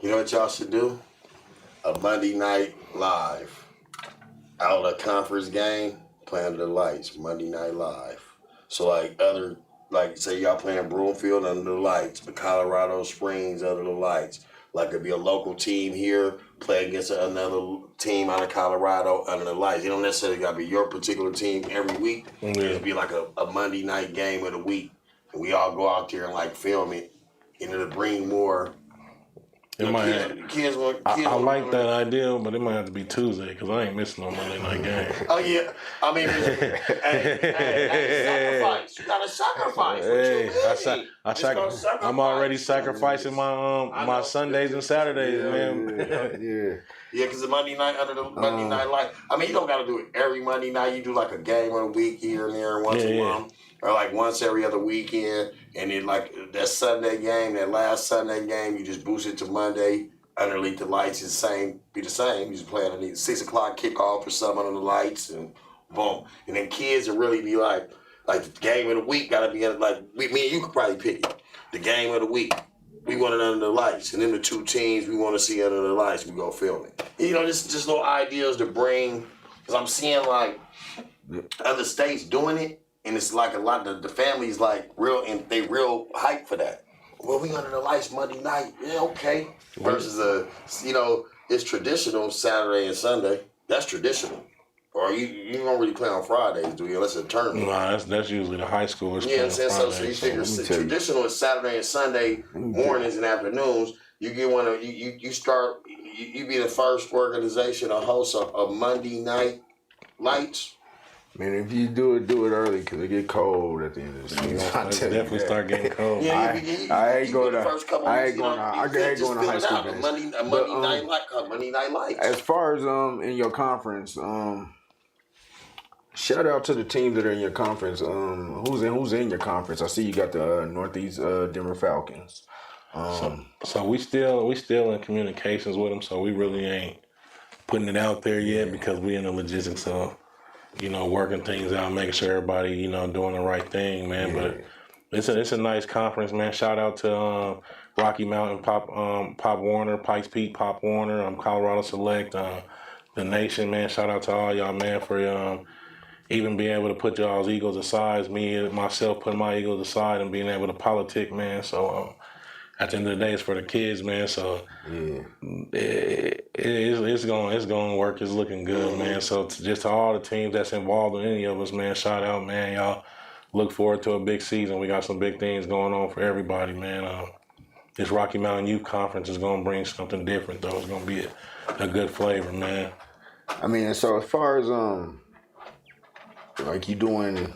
Speaker 2: You know what y'all should do? A Monday night live. Out a conference game, play under the lights, Monday night live. So say y'all playing Broomfield under the lights, the Colorado Springs under the lights. Like it'd be a local team here, play against another team out of Colorado under the lights. You don't necessarily got to be your particular team every week.
Speaker 3: Yeah.
Speaker 2: It'd be like a Monday night game of the week. And we all go out there and film it. And it'll bring more.
Speaker 3: I like that idea, but it might have to be Tuesday, because I ain't missing no Monday night game.
Speaker 2: Oh, yeah. I mean, sacrifice. You got to sacrifice.
Speaker 3: I'm already sacrificing my Sundays and Saturdays, man.
Speaker 2: Yeah, because the Monday night under the Monday night light. I mean, you don't got to do it every Monday night. You do like a game of the week here and there once in a while. Or like once every other weekend. And then like that Sunday game, that last Sunday game, you just boost it to Monday. Underneath the lights is be the same. You just play underneath 6 o'clock kickoff or something under the lights, and boom. And then kids will really be like the game of the week got to be like, me and you could probably pick it. The game of the week. We want it under the lights. And then the two teams we want to see under the lights, we go film it. Just little ideas to bring. Because I'm seeing like other states doing it. And it's like a lot of the families real, and they real hype for that. Well, we under the lights Monday night. Yeah, okay. Versus it's traditional Saturday and Sunday. That's traditional. Or you don't really play on Fridays, do you? Unless it's a tournament.
Speaker 3: Nah, that's usually the high schoolers.
Speaker 2: Yeah, so you figure traditional is Saturday and Sunday mornings and afternoons. You get one of you start you be the first organization to host a Monday night lights.
Speaker 1: Man, if you do it early, because it get cold at the end of the season.
Speaker 3: Definitely start getting cold.
Speaker 2: Yeah,
Speaker 1: I ain't going to high school games.
Speaker 2: Monday night lights.
Speaker 1: As far as in your conference, shout out to the teams that are in your conference. Who's in your conference? I see you got the Northeast Denver Falcons.
Speaker 3: So we still in communications with them. So we really ain't putting it out there yet, because we in the logistics of working things out, making sure everybody doing the right thing, man.
Speaker 1: Yeah.
Speaker 3: But it's a nice conference, man. Shout out to Rocky Mountain Pop Warner, Pikes Peak Pop Warner, Colorado Select, the Nation, man. Shout out to all y'all, man, for even being able to put y'all's egos aside, me and myself putting my egos aside and being able to politic, man. So at the end of the day, it's for the kids, man. So it's going to work. It's looking good, man. So just to all the teams that's involved in any of us, man, shout out, man. Y'all look forward to a big season. We got some big things going on for everybody, man. this Rocky Mountain Youth Conference is going to bring something different, though. It's going to be a good flavor, man.
Speaker 1: I mean, and so as far as like you're doing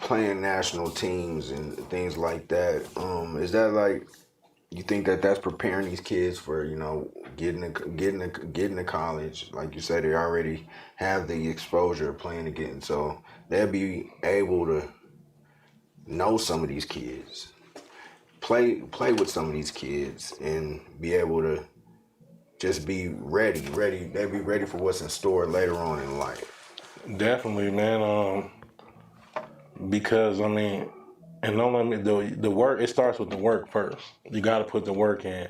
Speaker 1: playing national teams and things like that. Is that like you think that that's preparing these kids for getting to college? Like you said, they already have the exposure of playing again, so they'll be able to know some of these kids, play with some of these kids, and be able to just be ready. They'll be ready for what's in store later on in life.
Speaker 3: Definitely, man. Because I mean, and don't let me the work. It starts with the work first. You got to put the work in.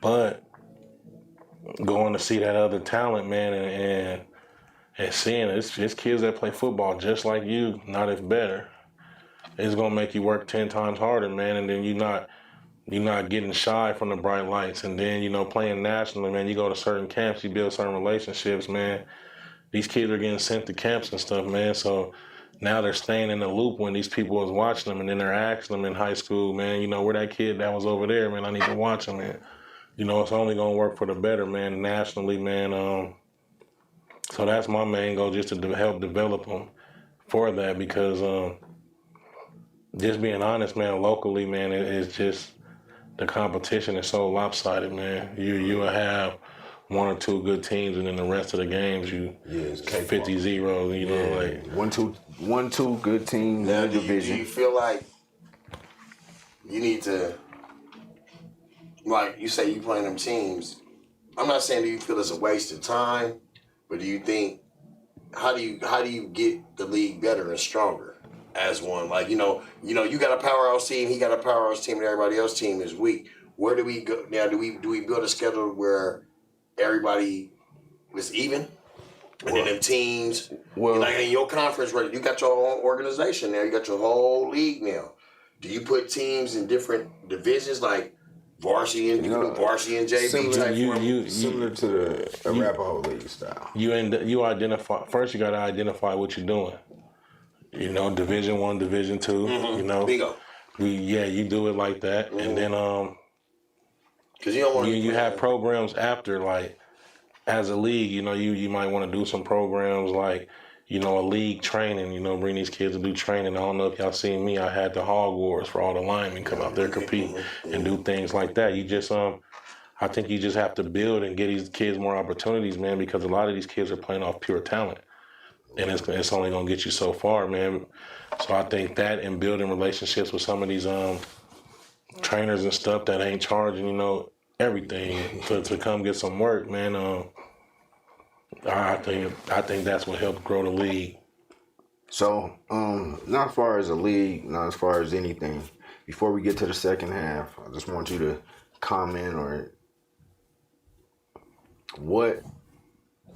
Speaker 3: But going to see that other talent, man, and seeing it's kids that play football just like you, not if better. It's gonna make you work 10 times harder, man. And then you're not getting shy from the bright lights. And then playing nationally, man. You go to certain camps, you build certain relationships, man. These kids are getting sent to camps and stuff, man. So now they're staying in the loop when these people was watching them, and then they're asking them in high school, man, where that kid that was over there, man, I need to watch him, man. It's only going to work for the better, man, nationally, man. So that's my main goal, just to help develop them for that, because just being honest, man, locally, man, it's just the competition is so lopsided, man. You will have one or two good teams, and then the rest of the games, it's 50-0, like
Speaker 1: one, two good teams in the division.
Speaker 2: Do you feel like you need to, like you say, you playing them teams? I'm not saying do you feel it's a waste of time, but do you think how do you get the league better and stronger as one? Like you got a powerhouse team, he got a powerhouse team, and everybody else's team is weak. Where do we go now? Do we build a schedule where everybody was even? And then them teams, like in your conference, right? You got your own organization now. You got your whole league now. Do you put teams in different divisions, like varsity and varsity and JV type?
Speaker 1: Similar to the Arapahoe League style.
Speaker 3: You identify first. You got to identify what you're doing. Division 1, Division 2.
Speaker 2: Mm-hmm. Bingo.
Speaker 3: You do it like that, and then
Speaker 2: because you don't want
Speaker 3: you have programs after, like as a league. You might want to do some programs like a league training. Bring these kids to do training. I don't know if y'all seen me. I had the Hog Wars for all the linemen come out there compete and do things like that. You just I think you just have to build and get these kids more opportunities, man, because a lot of these kids are playing off pure talent. And it's only going to get you so far, man. So I think that and building relationships with some of these trainers and stuff that ain't charging, everything to come get some work, man. I think that's what helped grow the league.
Speaker 1: So, not as far as a league, not as far as anything. Before we get to the second half, I just want you to comment on what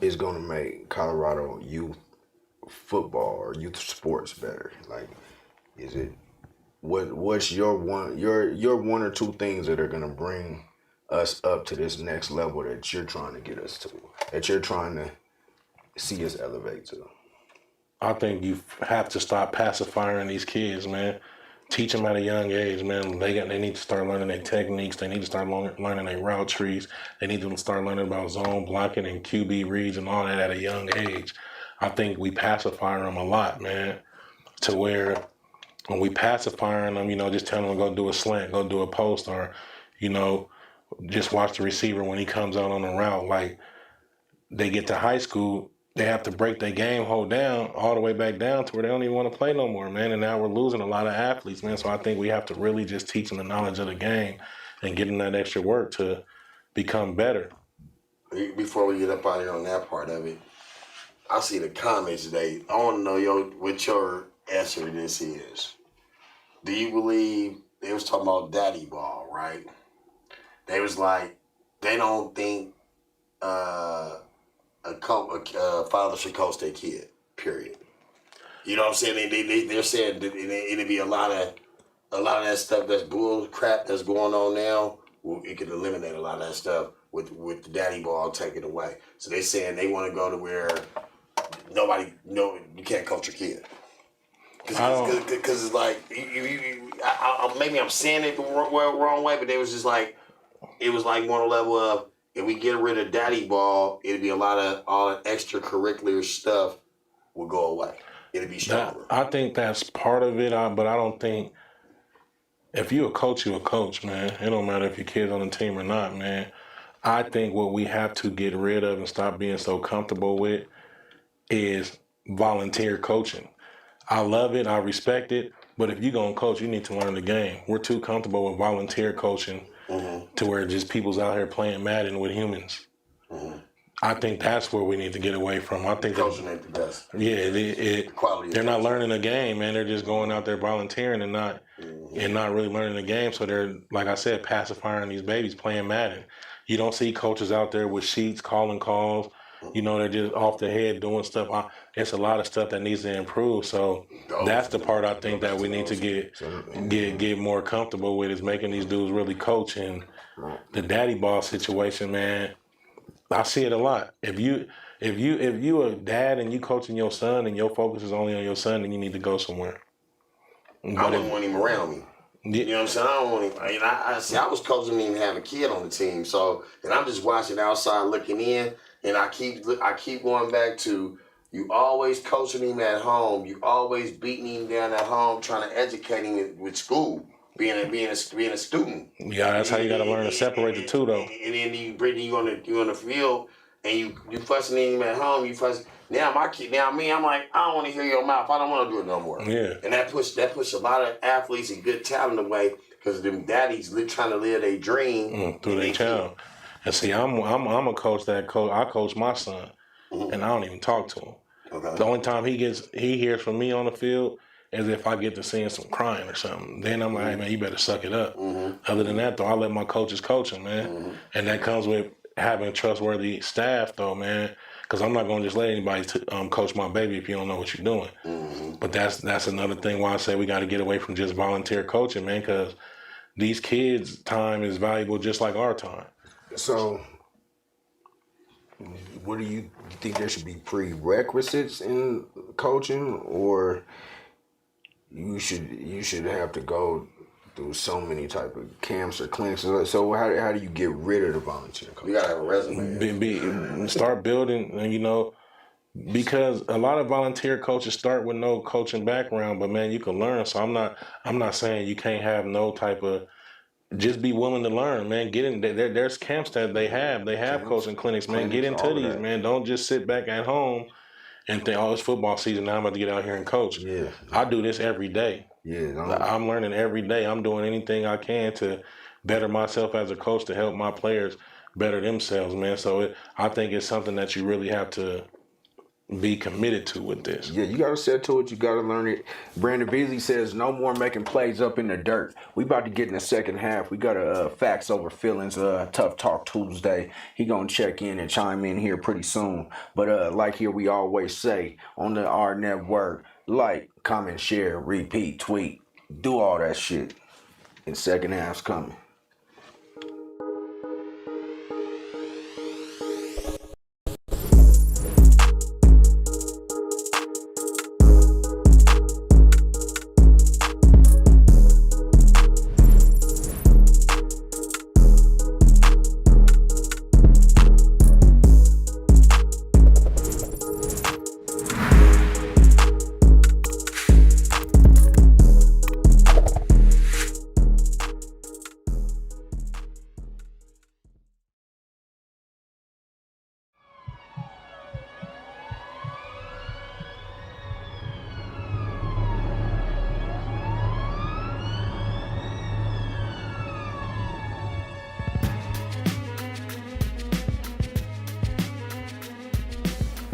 Speaker 1: is going to make Colorado youth football or youth sports better. Like, is it what's your one or two things that are going to bring us up to this next level that you're trying to get us to, that you're trying to see us elevate to?
Speaker 3: I think you have to stop pacifying these kids, man. Teach them at a young age, man. They need to start learning their techniques. They need to start learning their route trees. They need to start learning about zone blocking and QB reads and all that at a young age. I think we pacify them a lot, man, to where when we pacify them, just tell them to go do a slant, go do a post, or, just watch the receiver when he comes out on the route. Like, they get to high school, they have to break their game hold down all the way back down to where they don't even want to play no more, man. And now we're losing a lot of athletes, man. So I think we have to really just teach them the knowledge of the game and give them that extra work to become better.
Speaker 2: Before we get up out here on that part of it, I see the comments today. I want to know what your answer to this is. Do you believe they was talking about daddy ball, right? They was like, they don't think a father should coach their kid, period. You know what I'm saying? They're saying that it'd be a lot of that stuff that's bull crap that's going on now. Well, it could eliminate a lot of that stuff with the daddy ball taken away. So they saying they want to go to where you can't coach your kid. Because it's like maybe I'm saying it the wrong way, but it was just like it was like more on the level of if we get rid of daddy ball, it'd be a lot of all the extracurricular stuff will go away. It'd be stronger.
Speaker 3: I think that's part of it, but I don't think if you're a coach, you're a coach, man. It don't matter if your kid's on the team or not, man. I think what we have to get rid of and stop being so comfortable with is volunteer coaching. I love it, I respect it, but if you're going to coach, you need to learn the game. We're too comfortable with volunteer coaching to where just people's out here playing Madden with humans. I think that's where we need to get away from. I think
Speaker 2: coaching ain't the best.
Speaker 3: Yeah, they're not learning the game, man. They're just going out there volunteering and not really learning the game. So they're, like I said, pacifying these babies playing Madden. You don't see coaches out there with sheets calling calls. You know, they're just off the head doing stuff. It's a lot of stuff that needs to improve. So that's the part I think that we need to get more comfortable with, is making these dudes really coach. And the daddy ball situation, man, I see it a lot. If you a dad and you coaching your son and your focus is only on your son, then you need to go somewhere.
Speaker 2: I wouldn't want him around me. You know what I'm saying? I don't want him. I was coaching him to have a kid on the team. So, and I'm just watching outside looking in. And I keep going back to, you always coaching him at home. You always beating him down at home, trying to educate him with school, being a student.
Speaker 3: Yeah, that's how you got to learn to separate the two, though.
Speaker 2: And then you on the field, and you fussing him at home. You fuss. Now my kid, me, I'm like, I don't want to hear your mouth. I don't want to do it no more. Yeah. And that push a lot of athletes and good talent away, because them daddies trying to live their dream
Speaker 3: through their child. And see, I'm a coach I coach my son, and I don't even talk to him. Okay. The only time he hears from me on the field is if I get to seeing some crying or something. Then I'm like, hey man, you better suck it up. Other than that, though, I let my coaches coach him, man. And that comes with having trustworthy staff, though, man. Because I'm not gonna just let anybody coach my baby if you don't know what you're doing. But that's another thing why I say we got to get away from just volunteer coaching, man. Because these kids' time is valuable just like our time.
Speaker 1: So, what do you think there should be prerequisites in coaching, or you should have to go through so many type of camps or clinics? So how do you get rid of the volunteer coaching?
Speaker 2: You gotta have a resume.
Speaker 3: Start building, you know, because a lot of volunteer coaches start with no coaching background, but man, you can learn. So I'm not saying you can't have no type of. Just be willing to learn, man. Get in there. There's camps that they have coaching clinics, man. Get into these, man. Don't just sit back at home and think, oh, it's football season now, I'm about to get out here and coach. Yeah, I do this every day. Yeah, I'm learning every day. I'm doing anything I can to better myself as a coach, to help my players better themselves, man. So I think it's something that you really have to be committed to with this.
Speaker 1: Yeah, you gotta set to it. You gotta learn it. Brandon Veasley says no more making plays up in the dirt. We about to get in the second half. We got a facts over feelings tough talk Tuesday. He gonna check in and chime in here pretty soon. But like here we always say on the AHRR Network, like, comment, share, repeat, tweet, do all that shit. And second half's coming.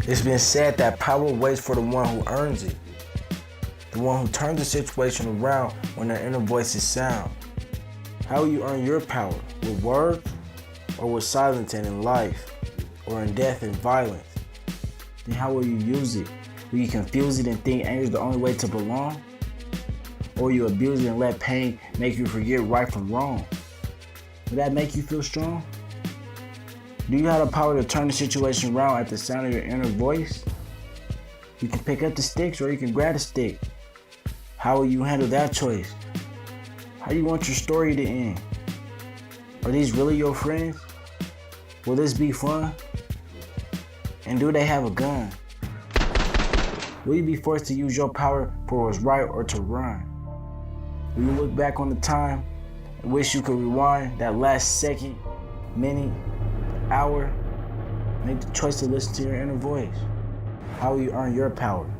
Speaker 4: It's been said that power waits for the one who earns it, the one who turns the situation around when their inner voice is sound. How will you earn your power? With words, or with silence and in life, or in death and violence? Then how will you use it? Will you confuse it and think anger is the only way to belong? Or will you abuse it and let pain make you forget right from wrong? Will that make you feel strong? Do you have the power to turn the situation around at the sound of your inner voice? You can pick up the sticks or you can grab a stick. How will you handle that choice? How do you want your story to end? Are these really your friends? Will this be fun? And do they have a gun? Will you be forced to use your power for what's right or to run? Will you look back on the time and wish you could rewind that last second, minute, hour? Make the choice to listen to your inner voice. How will you earn your power?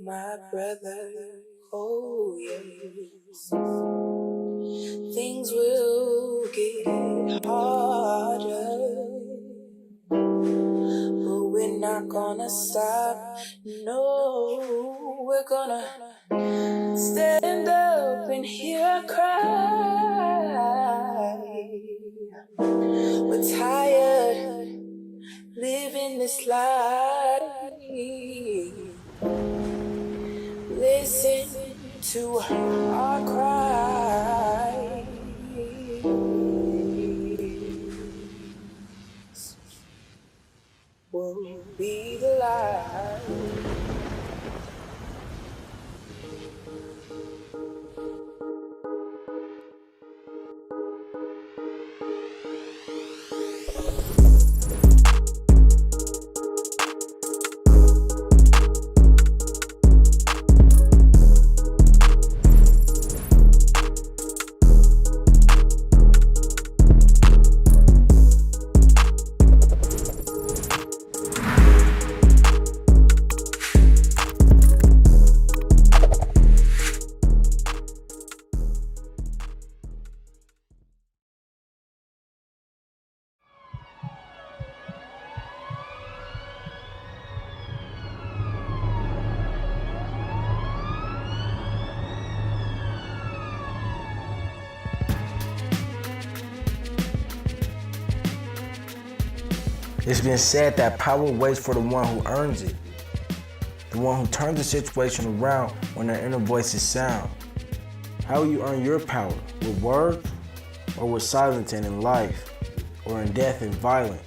Speaker 5: my brother. Oh yes, things will get harder, but we're not gonna stop. No, we're gonna stand up and hear a cry. We're tired living this life. Listen to our cries. We'll be the light.
Speaker 4: It's been said that power waits for the one who earns it, the one who turns the situation around when their inner voice is sound. How will you earn your power? With words, or with silence and in life, or in death and violence?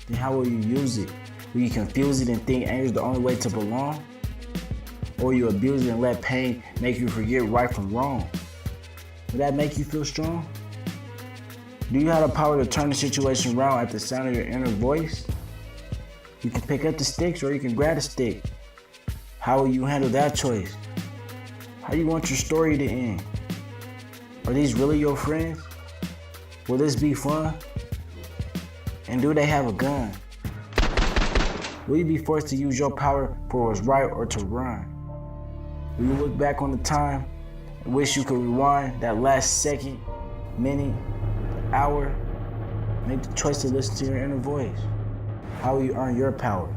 Speaker 4: Then how will you use it? Will you confuse it and think anger is the only way to belong? Or you abuse it and let pain make you forget right from wrong? Will that make you feel strong? Do you have the power to turn the situation around at the sound of your inner voice? You can pick up the sticks or you can grab the stick. How will you handle that choice? How do you want your story to end? Are these really your friends? Will this be fun? And do they have a gun? Will you be forced to use your power for what's right or to run? Will you look back on the time and wish you could rewind that last second, minute, hour? Make the choice to listen to your inner voice. How will you earn your power?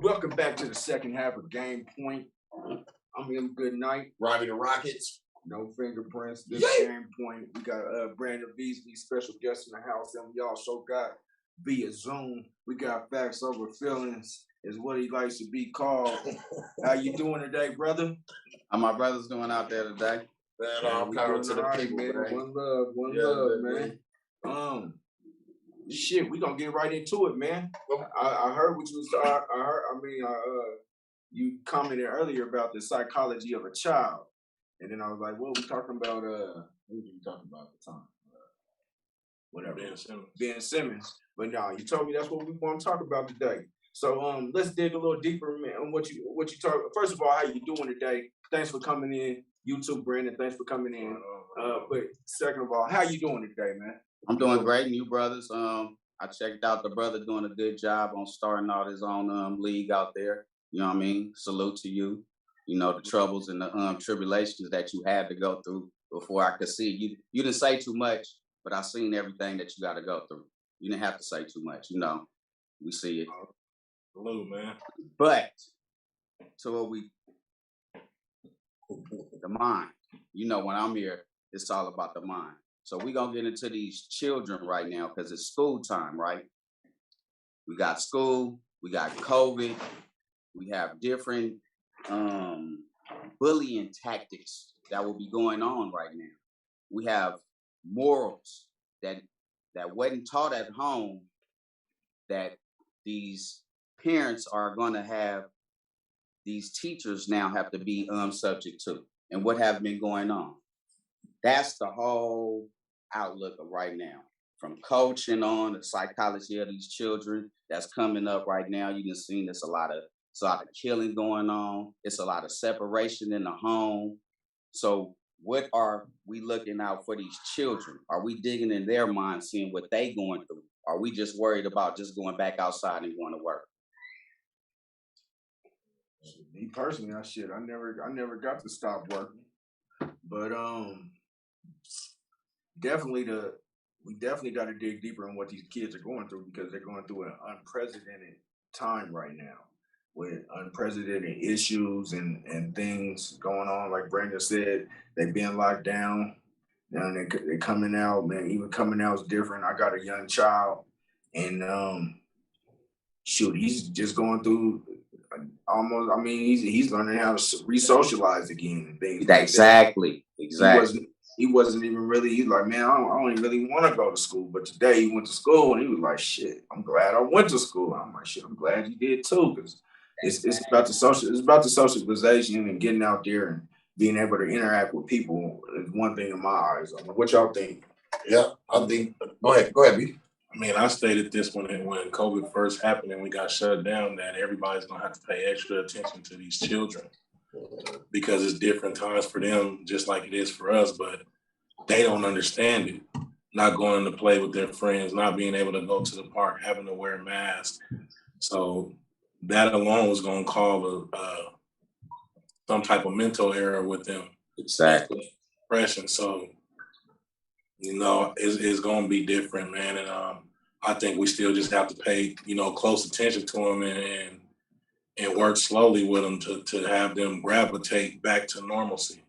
Speaker 1: Welcome back to the second half of Game Point. I'm him. Good night.
Speaker 2: Robbie the Rockets.
Speaker 1: No fingerprints. This Game Point. We got Brandon Veasley, special guest in the house, and we also got via Zoom. We got Facts Over Feelings, is what he likes to be called. How you doing today, brother?
Speaker 6: How my brother's doing out there today?
Speaker 2: Man, all power to the people, man.
Speaker 1: One love, man. Shit, we gonna get right into it, man. I heard what you was. You commented earlier about the psychology of a child, and then I was like, "What we talking about?" What were we talking about at the time? whatever.
Speaker 3: Ben Simmons.
Speaker 1: Ben Simmons. But no, you told me that's what we want to talk about today. So let's dig a little deeper on what you talk. First of all, how you doing today? Thanks for coming in. You too, Brandon. Thanks for coming in. But second of all, how you doing today, man?
Speaker 6: I'm doing great, and you brothers. I checked out the brother doing a good job on starting out his own league out there. You know what I mean? Salute to you. You know, the troubles and the tribulations that you had to go through before I could see you. You didn't say too much, but I seen everything that you got to go through. You didn't have to say too much. You know, we see it.
Speaker 3: Salute, man.
Speaker 6: But to what the mind. You know, when I'm here, it's all about the mind. So we're going to get into these children right now because it's school time, right? We got school, we got COVID, we have different bullying tactics that will be going on right now. We have morals that wasn't taught at home that these parents are going to have, these teachers now have to be subject to, and what have been going on. That's the whole outlook of right now, from coaching on the psychology of these children that's coming up right now. You can see there's a lot of killing going on. It's a lot of separation in the home. So what are we looking out for these children? Are we digging in their minds, seeing what they going through? Are we just worried about just going back outside and going to work?
Speaker 1: Me personally, I never got to stop working, but we definitely got to dig deeper in what these kids are going through, because they're going through an unprecedented time right now with unprecedented issues and things going on. Like Brandon said, they've been locked down. Now they're coming out, man. Even coming out is different. I got a young child, and he's just going through almost. I mean, he's learning how to re-socialize again and things.
Speaker 6: Exactly.
Speaker 1: He wasn't even really. He's like, man, I don't even really want to go to school. But today he went to school, and he was like, shit, I'm glad I went to school. I'm like, shit, I'm glad you did too, because it's about the socialization and getting out there and being able to interact with people is one thing in my eyes. I mean, what y'all think?
Speaker 2: Yeah, I think. Go ahead, B.
Speaker 3: I mean, I stated this when COVID first happened and we got shut down, that everybody's gonna have to pay extra attention to these children, because it's different times for them, just like it is for us. But they don't understand it. Not going to play with their friends, not being able to go to the park, having to wear masks. So that alone was going to cause some type of mental error with them.
Speaker 6: Exactly.
Speaker 3: Depression. So, you know, it's going to be different, man. And I think we still just have to pay, you know, close attention to them and work slowly with them to have them gravitate back to normalcy.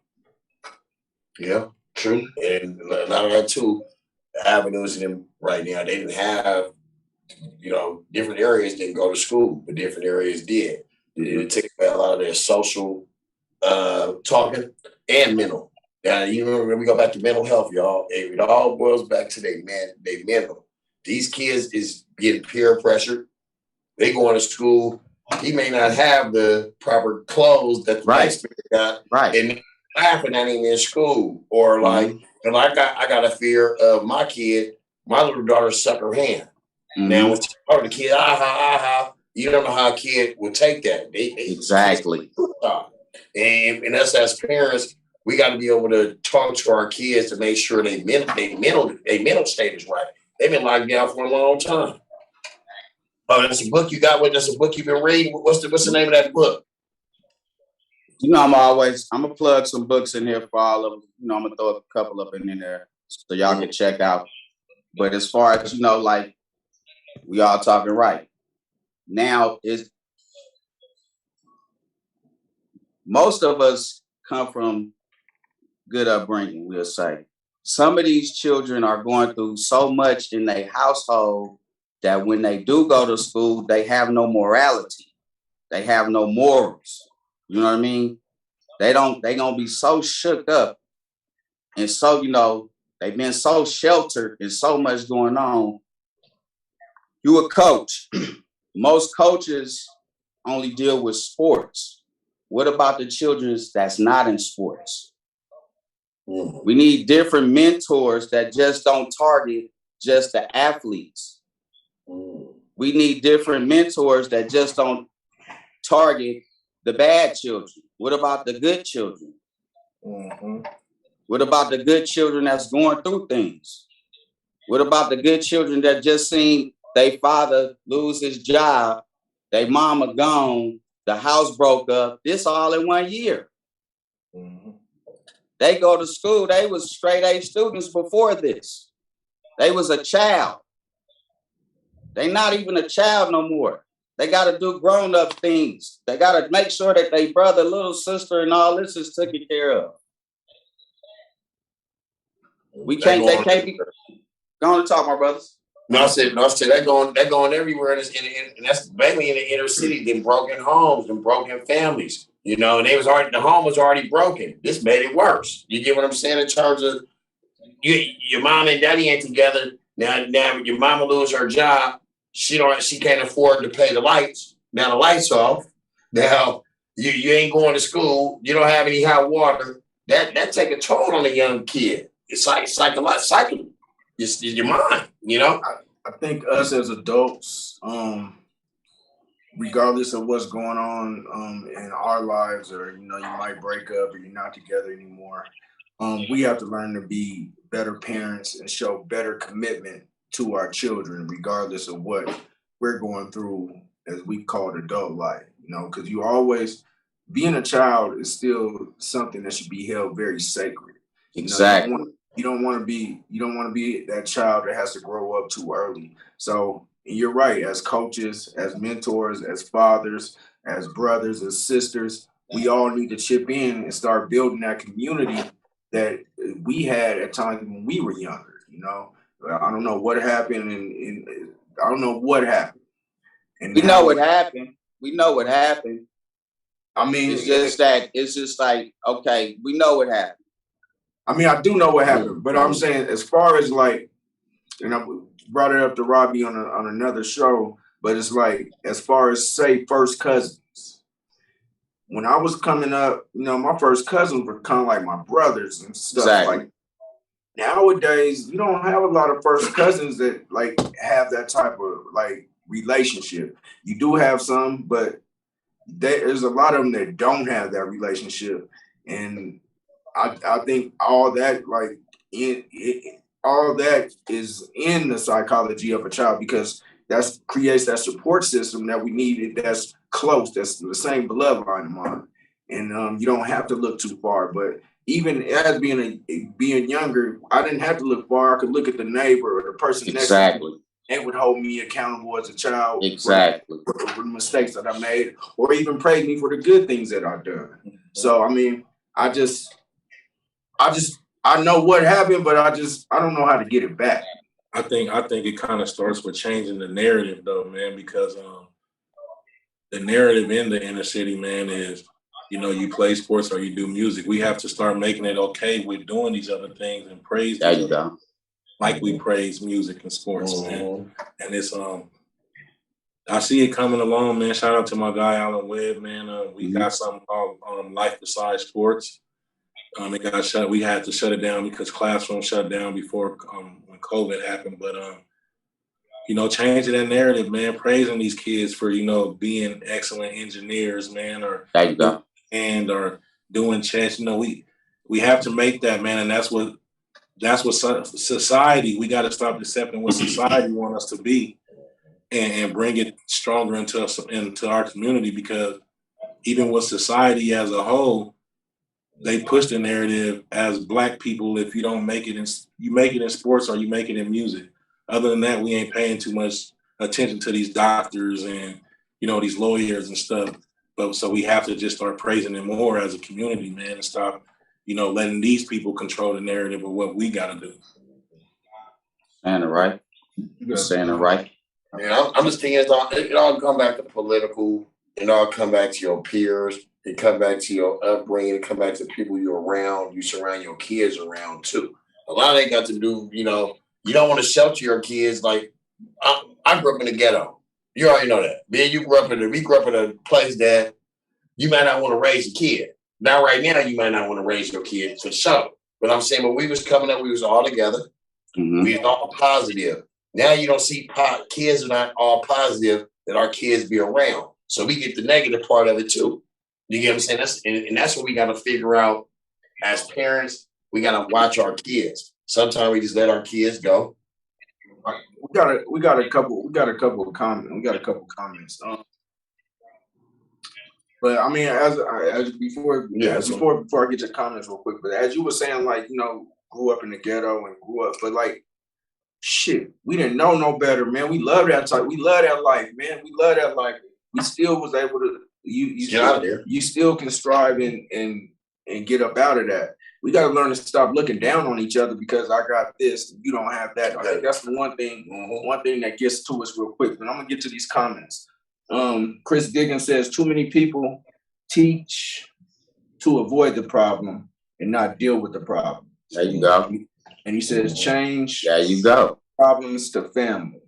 Speaker 2: Yeah, true. And a lot of that too, avenues in them right now, they didn't have, you know, different areas didn't go to school, but different areas did. It took away a lot of their social talking and mental. Now, you remember when we go back to mental health, y'all, it all boils back to they mental. These kids is getting peer pressured. They going to school. He may not have the proper clothes that the next man got.
Speaker 6: Right.
Speaker 2: And laughing at him in school. Or like, and I got a fear of my kid, my little daughter suck her hand. Now, when she told the kid, you don't know how a kid would take that.
Speaker 6: Exactly.
Speaker 2: And us as parents, we got to be able to talk to our kids to make sure they mental state is right. They've been locked down for a long time. Oh, that's a book you got with. That's a book you've been reading. What's the name of that book?
Speaker 6: You know, I'm gonna plug some books in here for all of them. You know, I'm gonna throw a couple up in there so y'all can check out. But as far as, you know, like, we all talking right now, is most of us come from good upbringing, we'll say. Some of these children are going through so much in their household that when they do go to school, they have no morality. They have no morals. You know what I mean? They gonna be so shook up, and so, you know, they've been so sheltered and so much going on. You a coach. Most coaches only deal with sports. What about the children that's not in sports? We need different mentors that just don't target just the athletes. We need different mentors that just don't target the bad children. What about the good children? What about the good children that's going through things? What about the good children that just seen their father lose his job, their mama gone, the house broke up, this all in 1 year? They go to school, they was straight A students before this. They was a child. They not even a child no more. They got to do grown-up things. They got to make sure that their brother, little sister, and all this is taken care of. They can't be going to talk, my brothers.
Speaker 2: No, I said that going everywhere, and that's mainly in the inner city. Them broken homes, them broken families, and the home was already broken. This made it worse. You get what I'm saying in terms of your mom and daddy ain't together now. Now your mama lose her job. She can't afford to pay the lights. Now the lights off. Now you ain't going to school. You don't have any hot water. That take a toll on a young kid. It's like psychological. It's your mind.
Speaker 1: I think us as adults, regardless of what's going on in our lives, or you might break up or you're not together anymore, we have to learn to be better parents and show better commitment to our children, regardless of what we're going through, as we call it, adult life. Because you always, being a child is still something that should be held very sacred.
Speaker 6: Exactly.
Speaker 1: You don't want to be that child that has to grow up too early. So you're right. As coaches, as mentors, as fathers, as brothers, as sisters, we all need to chip in and start building that community that we had at times when we were younger. I don't know what happened, and I don't know what happened. And
Speaker 6: we know what happened. We know what happened.
Speaker 1: I mean,
Speaker 6: it's just like, okay, we know what happened.
Speaker 1: I mean, I do know what happened, but I'm saying, as far as like, and I brought it up to Robbie on another show, but it's like, as far as, say, first cousins. When I was coming up, my first cousins were kind of like my brothers and stuff.
Speaker 6: Exactly.
Speaker 1: Like, nowadays, you don't have a lot of first cousins that like have that type of like relationship. You do have some, but there's a lot of them that don't have that relationship. And I think all that all that is in the psychology of a child, because that creates that support system that we need. That's close. That's the same bloodline of mine. And you don't have to look too far. But even as being younger, I didn't have to look far. I could look at the neighbor or the person next to me. It would hold me accountable as a child.
Speaker 6: Exactly.
Speaker 1: For the mistakes that I made, or even praise me for the good things that I've done. So, I mean, I know what happened, but I don't know how to get it back.
Speaker 3: I think it kind of starts with changing the narrative, though, man, because the narrative in the inner city, man, is, you play sports or you do music. We have to start making it okay with doing these other things and praise them like we praise music and sports, man. And it's I see it coming along, man. Shout out to my guy Alan Webb, man. We got something called Life Besides Sports. It got shut. We had to shut it down because classrooms shut down before when COVID happened. But changing that narrative, man, praising these kids for being excellent engineers, man, or doing chess. We have to make that, man, and that's what society. We got to stop accepting what society wants us to be, and bring it stronger into our community, because even with society as a whole, they push the narrative as Black people. If you don't make it you make it in sports or you make it in music. Other than that, we ain't paying too much attention to these doctors and these lawyers and stuff. But so we have to just start praising them more as a community, man, and stop letting these people control the narrative of what we got to do.
Speaker 6: Saying it right. You're saying it right.
Speaker 2: I'm just thinking it all come back to political. It all come back to your peers. It come back to your upbringing. It come back to people you're around. You surround your kids around too. A lot of that got to do, you don't want to shelter your kids. Like I grew up in the ghetto. You already know that. We grew up in a place that you might not want to raise a kid. Now, right now, you might not want to raise your kid for sure. But I'm saying when we was coming up, we was all together. We was all positive. Now you don't see kids are not all positive that our kids be around. So we get the negative part of it too. You get what I'm saying? That's what we got to figure out as parents. We got to watch our kids. Sometimes we just let our kids go.
Speaker 1: We got a couple of comments. But I mean, before I get your comments real quick, but as you were saying, like, you know, grew up in the ghetto and grew up, but like, shit, we didn't know no better, man. We love that type. We love that life, man. We love that life. We still was able to. You still can strive and get up out of that. We got to learn to stop looking down on each other because I got this, you don't have that. I think that's the one thing that gets to us real quick. But I'm gonna get to these comments. Chris Diggins says too many people teach to avoid the problem and not deal with the problem.
Speaker 6: There you go.
Speaker 1: And he says change.
Speaker 6: There you go.
Speaker 1: Problems to family.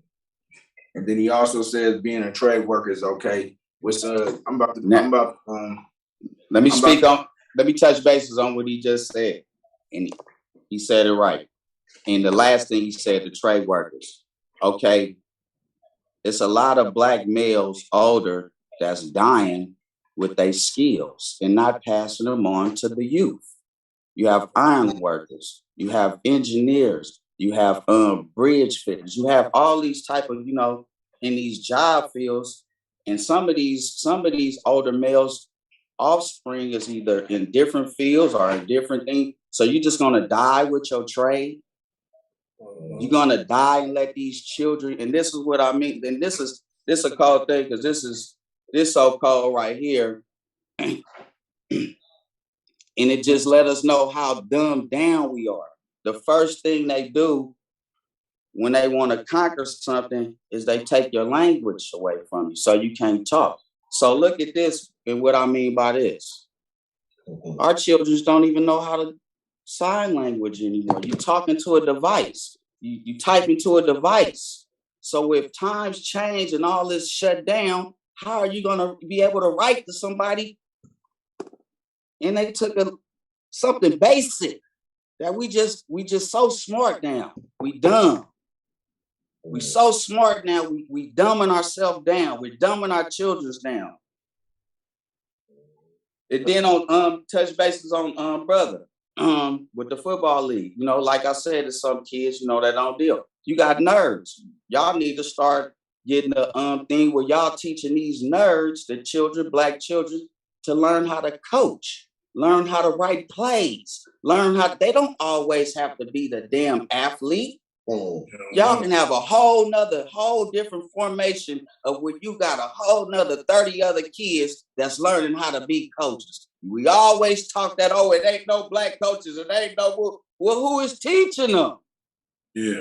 Speaker 1: And then he also says being a trade worker is okay. Which let
Speaker 6: me touch bases on what he just said. And he said it right. And the last thing he said, the trade workers. Okay. It's a lot of black males older that's dying with their skills and not passing them on to the youth. You have iron workers, you have engineers, you have bridge fitters, you have all these type of, you know, in these job fields. And some of these older males offspring is either in different fields or in different things. So you're just gonna die with your trade. You're gonna die and let these children, and this is what I mean. And this is a cold thing because this so cold right here, and it just let us know how dumbed down we are. The first thing they do when they want to conquer something is they take your language away from you, so you can't talk. So look at this, and what I mean by this, our children don't even know how to sign language anymore. You're talking to a device. You type into a device. So if times change and all this shut down, how are you gonna be able to write to somebody? And they took something basic that we just so smart now. We dumb. We so smart now. We dumbing ourselves down. We're dumbing our children down. And then on touch bases on brother. With the football league, you know, like I said, there's some kids, you know, that don't deal. You got nerds. Y'all need to start getting a thing where y'all teaching these nerds, the children, black children, to learn how to coach, learn how to write plays, learn how they don't always have to be the damn athlete. Y'all can have a whole different formation of where you got a whole nother 30 other kids that's learning how to be coaches. We always talk that, oh, it ain't no black coaches, it ain't no, well, who is teaching them?
Speaker 3: Yeah.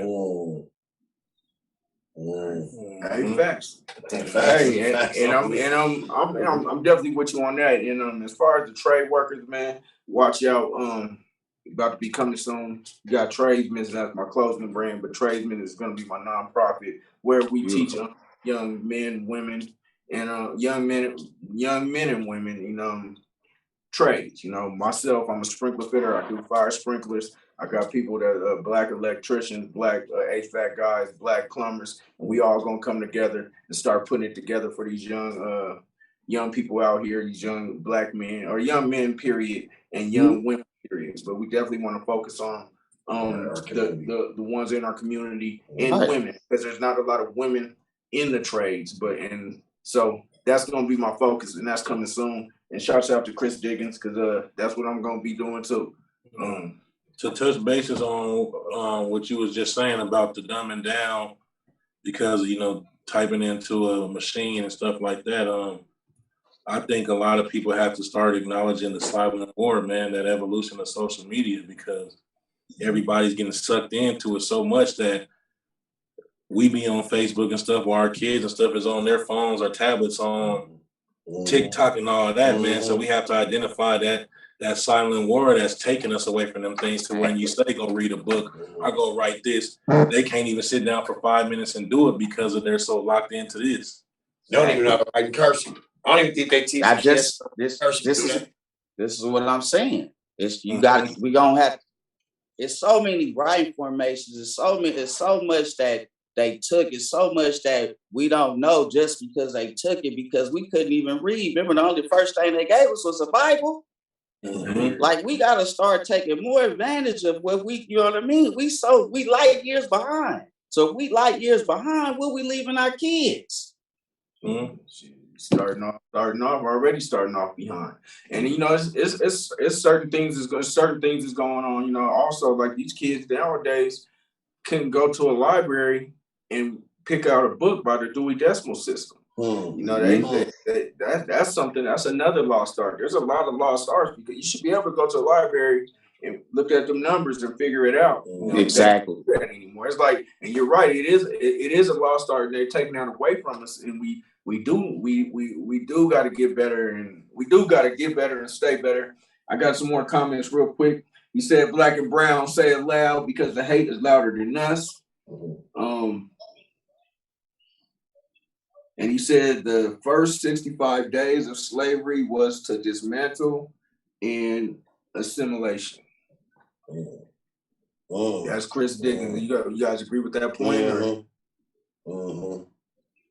Speaker 1: Hey, facts. Hey, and I'm definitely with you on that. And as far as the trade workers, man, watch out. About to be coming soon. You got Tradesmen, that's my clothing brand, but Tradesmen is going to be my nonprofit where we teach young men, women, and young men and women, you know, trades. You know, myself, I'm a sprinkler fitter. I do fire sprinklers. I got people that are black electricians, black HVAC guys, black plumbers, and we all gonna come together and start putting it together for these young people out here, these young black men or young men, period, and young women, period. But we definitely want to focus on the ones in our community and women, because there's not a lot of women in the trades, so that's gonna be my focus, and that's coming soon. And shouts out to Chris Diggins, because that's what I'm gonna be doing too.
Speaker 3: To touch bases on what you was just saying about the dumbing down, because, you know, typing into a machine and stuff like that, I think a lot of people have to start acknowledging the silent war, man, that evolution of social media, because everybody's getting sucked into it so much that we be on Facebook and stuff while our kids and stuff is on their phones or tablets on TikTok and all that, man. So we have to identify that silent war that's taking us away from them things, to when you say go read a book or go write this, they can't even sit down for 5 minutes and do it because they're so locked into this.
Speaker 2: They don't even know how to write in cursive. I don't even think they teach.
Speaker 6: This is what I'm saying. We gonna have it's so many writing formations. It's so much that they took. It's so much that we don't know just because they took it, because we couldn't even read. Remember, the only first thing they gave us was a Bible. Like, we got to start taking more advantage of what you know what I mean? We light years behind. So if we light years behind, what we leaving our kids?
Speaker 1: Starting off behind. And you know, it's certain things is going on. You know, also like these kids nowadays can go to a library and pick out a book by the Dewey Decimal System. You know, that's something, that's another lost art. There's a lot of lost arts, because you should be able to go to a library and look at the numbers and figure it out. You know,
Speaker 6: exactly.
Speaker 1: They don't do that anymore. It's like, and you're right, it is a lost art. They're taking that away from us, and we do got to get better, and we do got to get better and stay better. I got some more comments real quick. He said, "Black and brown, say it loud, because the hate is louder than us." And he said the first 65 days of slavery was to dismantle and assimilation. That's Chris Dickens. You guys agree with that point?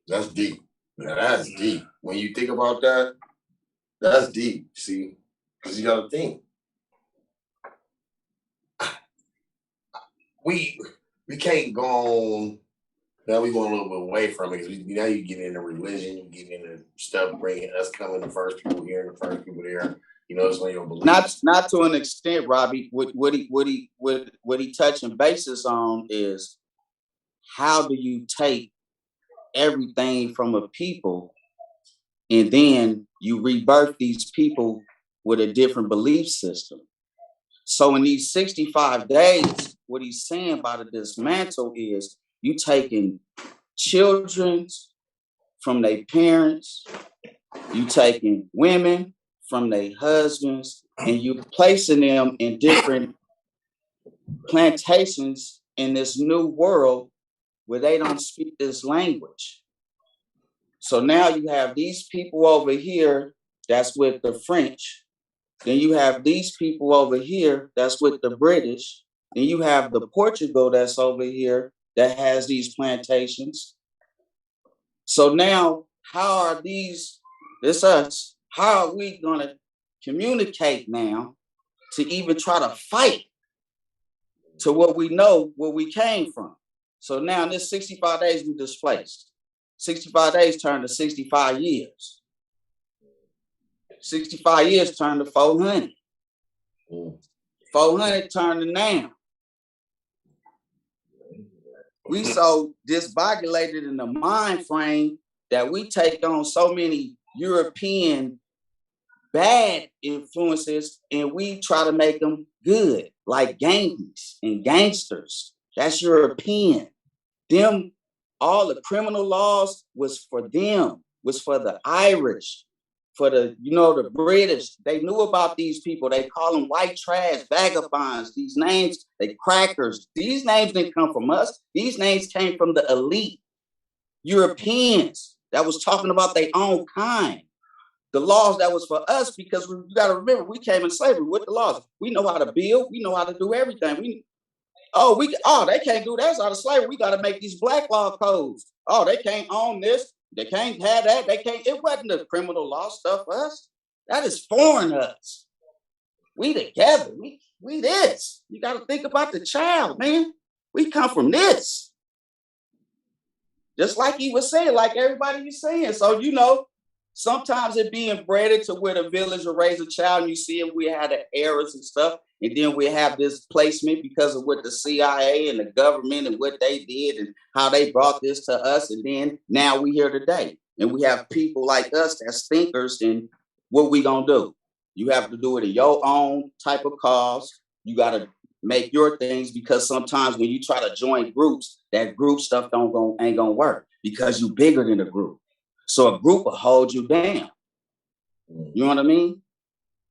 Speaker 2: That's deep. Now, that's deep. When you think about that, that's deep. See, because you got to think. We can't go on. Now we going a little bit away from it. Now you get into religion, you get into stuff, bringing us coming the first people here and the first people there. You know, it's on your beliefs.
Speaker 6: Not to an extent, Robbie. What he touching bases on is, how do you take everything from a people and then you rebirth these people with a different belief system? So in these 65 days, what he's saying by the dismantle is, you taking children from their parents, you taking women from their husbands, and you placing them in different plantations in this new world where they don't speak this language. So now you have these people over here that's with the French. Then you have these people over here that's with the British. Then you have the Portugal that's over here that has these plantations. So now, how are how are we going to communicate now to even try to fight to what we know, where we came from? So now in this 65 days, we displaced. 65 days turned to 65 years. 65 years turned to 400. 400 turned to now. We so disbogulated in the mind frame that we take on so many European bad influences and we try to make them good, like gangs and gangsters. That's European. Them, all the criminal laws was for them, was for the Irish, for the, the British. They knew about these people. They call them white trash, vagabonds. These names, they crackers. These names didn't come from us. These names came from the elite Europeans that was talking about their own kind. The laws that was for us, because you got to remember, we came in slavery with the laws. We know how to build. We know how to do everything. They can't do that. That's out of slavery. We got to make these black law codes. Oh, they can't own this. They can't have that. They can't. It wasn't the criminal law stuff for us. That is foreign to us. We together. We this. You got to think about the child, man. We come from this. Just like he was saying, like everybody was saying. So, sometimes it being bred to where the village will raise a child, and you see it, we had the errors and stuff. And then we have this placement because of what the CIA and the government and what they did and how they brought this to us. And then now we here today. And we have people like us that's thinkers, and what we gonna do? You have to do it in your own type of cause. You gotta make your things, because sometimes when you try to join groups, that group stuff ain't gonna work because you bigger than a group. So a group will hold you down. You know what I mean?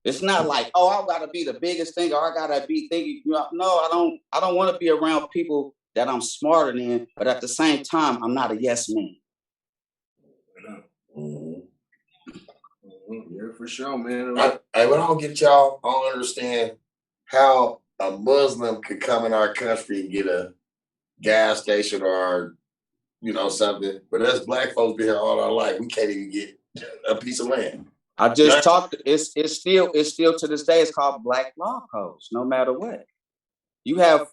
Speaker 6: It's not like, I gotta be the biggest thing, or I gotta be thinking. No, I don't want to be around people that I'm smarter than, but at the same time, I'm not a yes man.
Speaker 1: Yeah, for sure, man.
Speaker 2: What I don't get, y'all, I don't understand how a Muslim could come in our country and get a gas station or something, but us black folks been here all our life. We can't even get a piece of land.
Speaker 6: I just talked. It's still to this day. It's called black law codes. No matter what, you have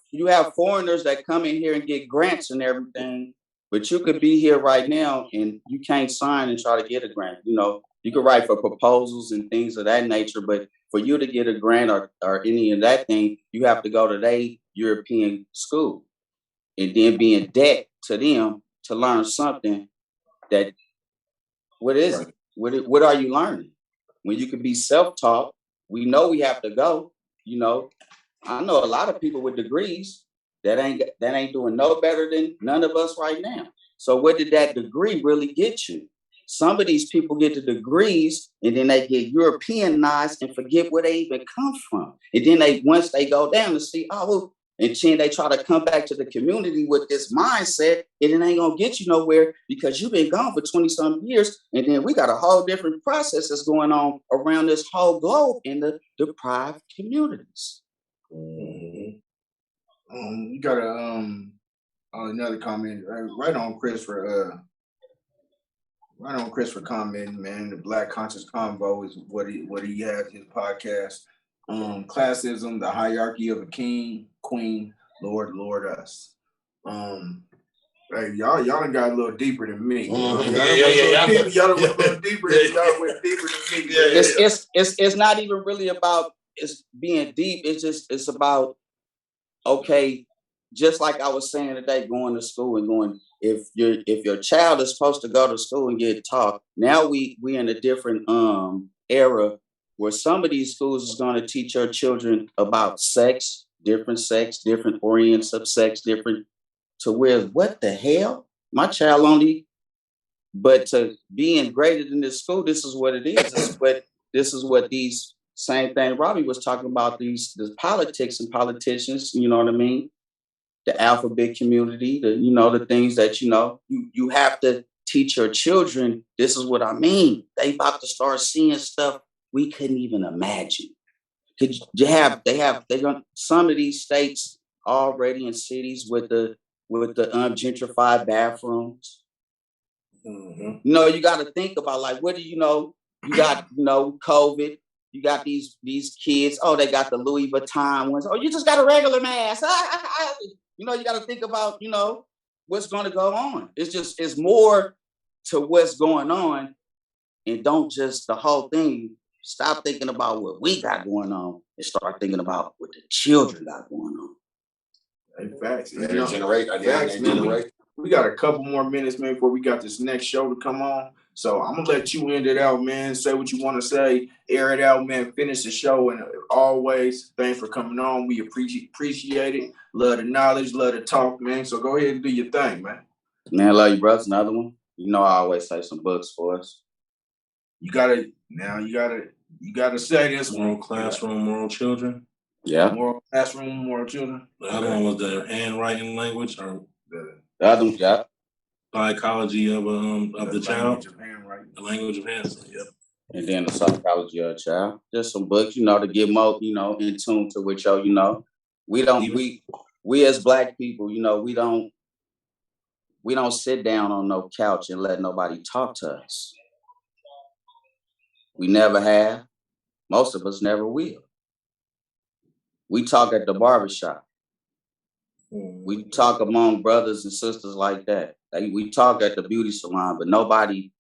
Speaker 6: foreigners that come in here and get grants and everything, but you could be here right now and you can't sign and try to get a grant. You could write for proposals and things of that nature, but for you to get a grant or any of that thing, you have to go to their European school and then be in debt to them to learn something that, what is it? What are you learning? When you could be self-taught, we know we have to go. I know a lot of people with degrees that ain't doing no better than none of us right now. So what did that degree really get you? Some of these people get the degrees and then they get Europeanized and forget where they even come from. And then once they go down to see, and then they try to come back to the community with this mindset, and it ain't gonna get you nowhere because you've been gone for 20-some years. And then we got a whole different process that's going on around this whole globe in the deprived communities.
Speaker 1: You got another comment right on Chris for commenting, man. The Black Conscious Convo is what he has his podcast. Classism, the hierarchy of a king, queen, lord, us. Hey, y'all done got a little deeper than me. Y'all went a little deeper. Y'all went deeper than me.
Speaker 6: It's not even really about it's being deep. It's about, okay, just like I was saying today, going to school and going, if your child is supposed to go to school and get taught, now we in a different era where some of these schools is going to teach your children about sex, different orients of sex, different, to where, what the hell? My child only, but to being graded in this school, this is what it is. This is what these, same thing Robbie was talking about, this politics and politicians, you know what I mean? The alphabet community, the things that, you have to teach your children. This is what I mean. They about to start seeing stuff we couldn't even imagine. Some of these states already in cities with the gentrified bathrooms. Mm-hmm. You got to think about, like, what do you know? You got COVID. You got these kids. Oh, they got the Louis Vuitton ones. Oh, you just got a regular mask. You got to think about what's going to go on. It's more to what's going on, and don't just the whole thing. Stop thinking about what we got going on and start thinking about what the children got going on.
Speaker 1: Hey, facts. We got a couple more minutes, man, before we got this next show to come on. So I'm gonna let you end it out, man. Say what you want to say, air it out, man. Finish the show, and always, thanks for coming on. We appreciate it. Love the knowledge, love the talk, man. So go ahead and do your thing, man.
Speaker 6: Man, love you, brothers. Another one. I always say some books for us.
Speaker 1: You gotta say this
Speaker 3: Moral
Speaker 1: one.
Speaker 3: Classroom, Moral Children.
Speaker 6: Yeah.
Speaker 1: Moral Classroom, Moral Children.
Speaker 3: The other one was the handwriting language, or
Speaker 6: the other one, yeah.
Speaker 3: Psychology of the child. The language of hands. Yep.
Speaker 6: And then the psychology of a child. Just some books, to get more, in tune to which we as Black people, we don't sit down on no couch and let nobody talk to us. We never have. Most of us never will. We talk at the barbershop. We talk among brothers and sisters like that. We talk at the beauty salon, but nobody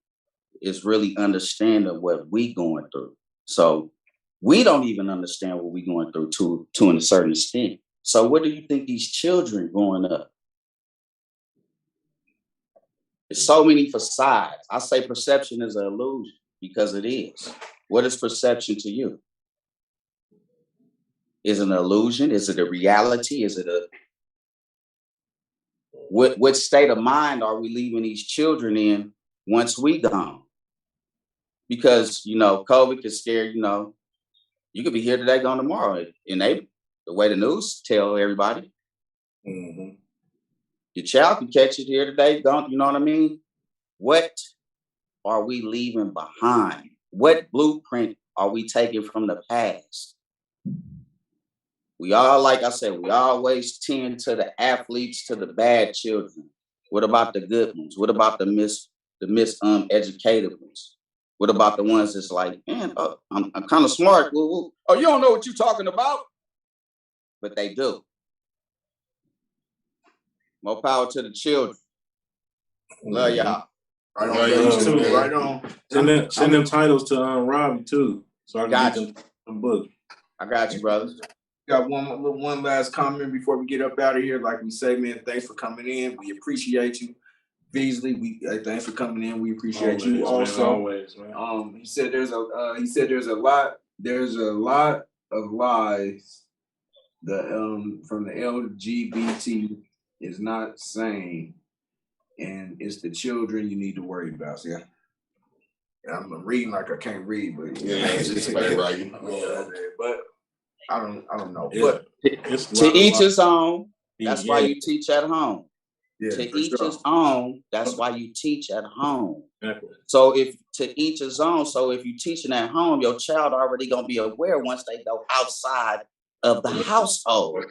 Speaker 6: is really understanding what we going through. So we don't even understand what we going through to a certain extent. So what do you think these children growing up? There's so many facades. I say perception is an illusion because it is. What is perception to you? Is it an illusion? Is it a reality? Is it what state of mind are we leaving these children in once we gone? Because, COVID can scare, you could be here today, gone tomorrow. And the way the news tell everybody. Mm-hmm. Your child can catch it here today, gone, you know what I mean? What are we leaving behind? What blueprint are we taking from the past? We all, like I said, we always tend to the athletes, to the bad children. What about the good ones? What about the educated ones? What about the ones that's like, man, I'm kind of smart. Woo-woo. Oh, you don't know what you're talking about, but they do. More power to the children. Love y'all.
Speaker 7: Right on,
Speaker 2: Love
Speaker 7: brother,
Speaker 2: you too,
Speaker 7: too.
Speaker 2: man.
Speaker 7: Right on.
Speaker 8: Send them titles to Robbie too, so I can
Speaker 6: Got
Speaker 8: get them books.
Speaker 6: I got you, brother.
Speaker 7: Got one last comment before we get up out of here. Like we say, man, thanks for coming in. We appreciate you, Beasley. Thanks for coming in. We appreciate you also.
Speaker 8: Always, man.
Speaker 7: He said there's a lot of lies from the LGBT is not saying, and it's the children you need to worry about. So, yeah. I'm reading like I can't read, but
Speaker 2: Yeah, it's just about right.
Speaker 7: But I don't know.
Speaker 8: It's-
Speaker 7: But
Speaker 6: To each his own. That's why
Speaker 8: Yeah.
Speaker 6: you teach at home.
Speaker 7: yeah,
Speaker 6: To
Speaker 7: for
Speaker 6: each
Speaker 7: sure.
Speaker 6: his own. That's why you teach at home.
Speaker 8: Exactly.
Speaker 6: So if to each his own, so if you're teaching at home, your child already gonna be aware once they go outside of the household.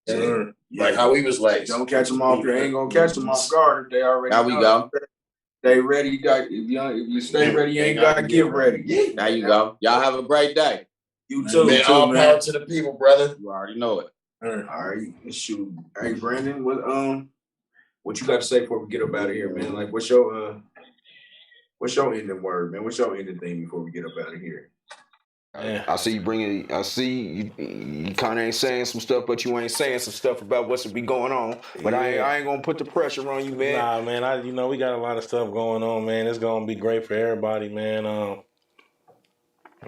Speaker 8: Sure.
Speaker 2: Like how we was laced.
Speaker 7: Don't catch them off. They ain't gonna catch them off guard if they already.
Speaker 6: There we go.
Speaker 7: Stay ready. If you stay ready, you ain't gotta get ready.
Speaker 6: There you go. Y'all have a great day.
Speaker 7: You too.
Speaker 2: Man, all power to the people, brother.
Speaker 6: You already know it.
Speaker 7: All right, shoot. Hey, Brandon, what you got to say before we get up out of here, man? Like, what's your ending word, man? What's your ending thing before we get up out of here?
Speaker 3: Yeah.
Speaker 1: I see you kind of ain't saying some stuff, but you ain't saying some stuff about what's to be going on. But I ain't gonna put the pressure on you, man.
Speaker 3: Nah, man. We got a lot of stuff going on, man. It's gonna be great for everybody, man.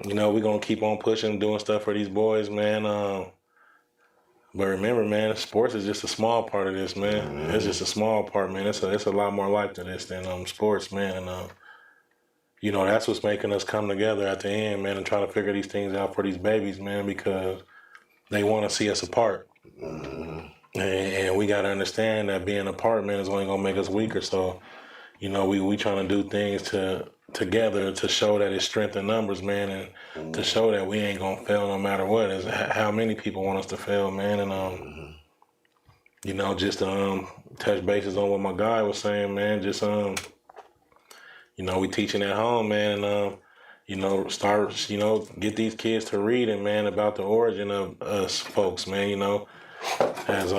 Speaker 3: We're gonna keep on pushing, doing stuff for these boys, man. But remember, man, sports is just a small part of this, man. It's just a small part, man. It's a lot more life to this than sports, man. And that's what's making us come together at the end, man, and try to figure these things out for these babies, man, because they want to see us apart. And we got to understand that being apart, man, is only gonna make us weaker. So, we trying to do things together to show that it's strength in numbers, man, and to show that we ain't gonna fail no matter what. Is how many people want us to fail, man, and just touch bases on what my guy was saying, man. Just we teaching at home, man, and start get these kids to reading, man, about the origin of us folks, man. As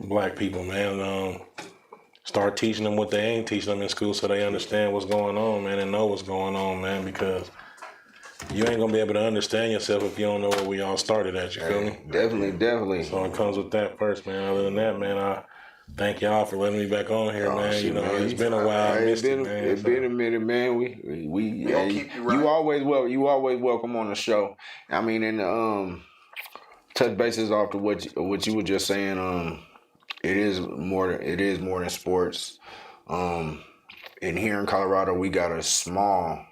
Speaker 3: black people, man. Start teaching them what they ain't teaching them in school so they understand what's going on, man, and know what's going on, man, because you ain't gonna be able to understand yourself if you don't know where we all started at, you feel me?
Speaker 1: Definitely.
Speaker 3: So it comes with that first, man. Other than that, man, I thank y'all for letting me back on here, man.
Speaker 1: Shit, man.
Speaker 3: It's been a while.
Speaker 1: It's
Speaker 3: Man.
Speaker 1: been a minute, man. We
Speaker 2: gonna keep you right.
Speaker 1: You always welcome on the show. I mean, and touch bases off to what you were just saying. It is more than sports. And here in Colorado, we got a small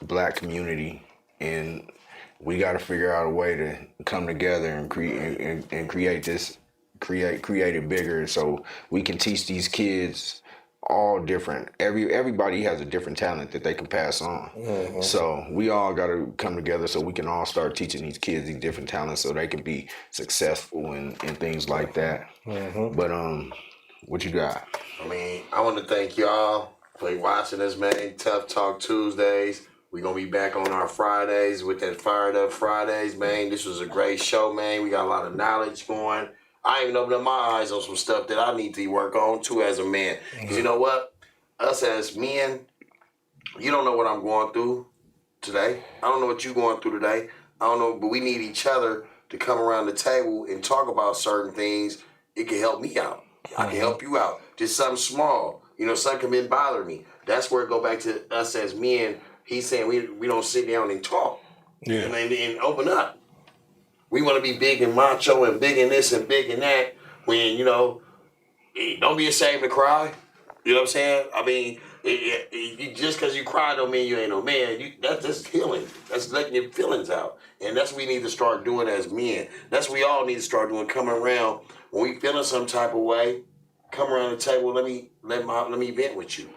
Speaker 1: black community, and we got to figure out a way to come together and create it bigger, so we can teach these kids all different. Everybody has a different talent that they can pass on. So we all got to come together so we can all start teaching these kids these different talents so they can be successful and things like that. But what you got?
Speaker 2: I mean, I want to thank y'all for watching us, man. Tough Talk Tuesdays. We're going to be back on our Fridays with that Fired Up Fridays, man. This was a great show, man. We got a lot of knowledge going. I even opened up my eyes on some stuff that I need to work on, too, as a man. Because you know what? Us as men, you don't know what I'm going through today. I don't know what you're going through today. I don't know, but we need each other to come around the table and talk about certain things. It can help me out. I can help you out. Just something small. Something can bother me. That's where it go back to us as men. He's saying we don't sit down and talk.
Speaker 3: Yeah.
Speaker 2: And open up. We want to be big and macho and big in this and big in that when, don't be ashamed to cry. You know what I'm saying? I mean, just because you cry don't mean you ain't no man. That's just healing. That's letting your feelings out. And that's what we need to start doing as men. That's what we all need to start doing, coming around. When we feeling some type of way, come around the table, let me vent with you.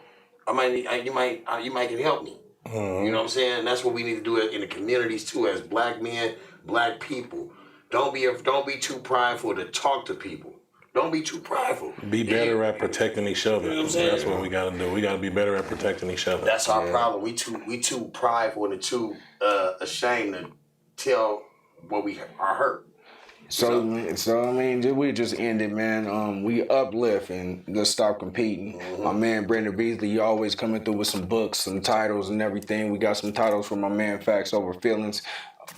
Speaker 2: You might can help me. You know what I'm saying? That's what we need to do in the communities too, as black men, black people. Don't be too prideful to talk to people. Don't be too prideful.
Speaker 3: Be better at protecting each other.
Speaker 2: You know what I'm saying?
Speaker 3: That's what we gotta do. We gotta be better at protecting each other.
Speaker 2: That's our problem. We too prideful and too ashamed to tell what we are hurt.
Speaker 1: So I mean, we just ended, man. We uplift and let's stop competing. My man Brandon Veasley, you always coming through with some books, some titles, and everything. We got some titles from my man Facts Over Feelings.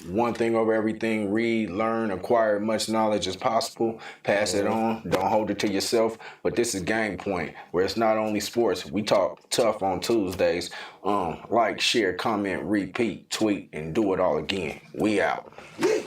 Speaker 1: One thing over everything: read, learn, acquire much knowledge as possible. Pass it on. Don't hold it to yourself. But this is Game Point, where it's not only sports. We talk tough on Tuesdays. Like, share, comment, repeat, tweet, and do it all again. We out.
Speaker 2: Yeah.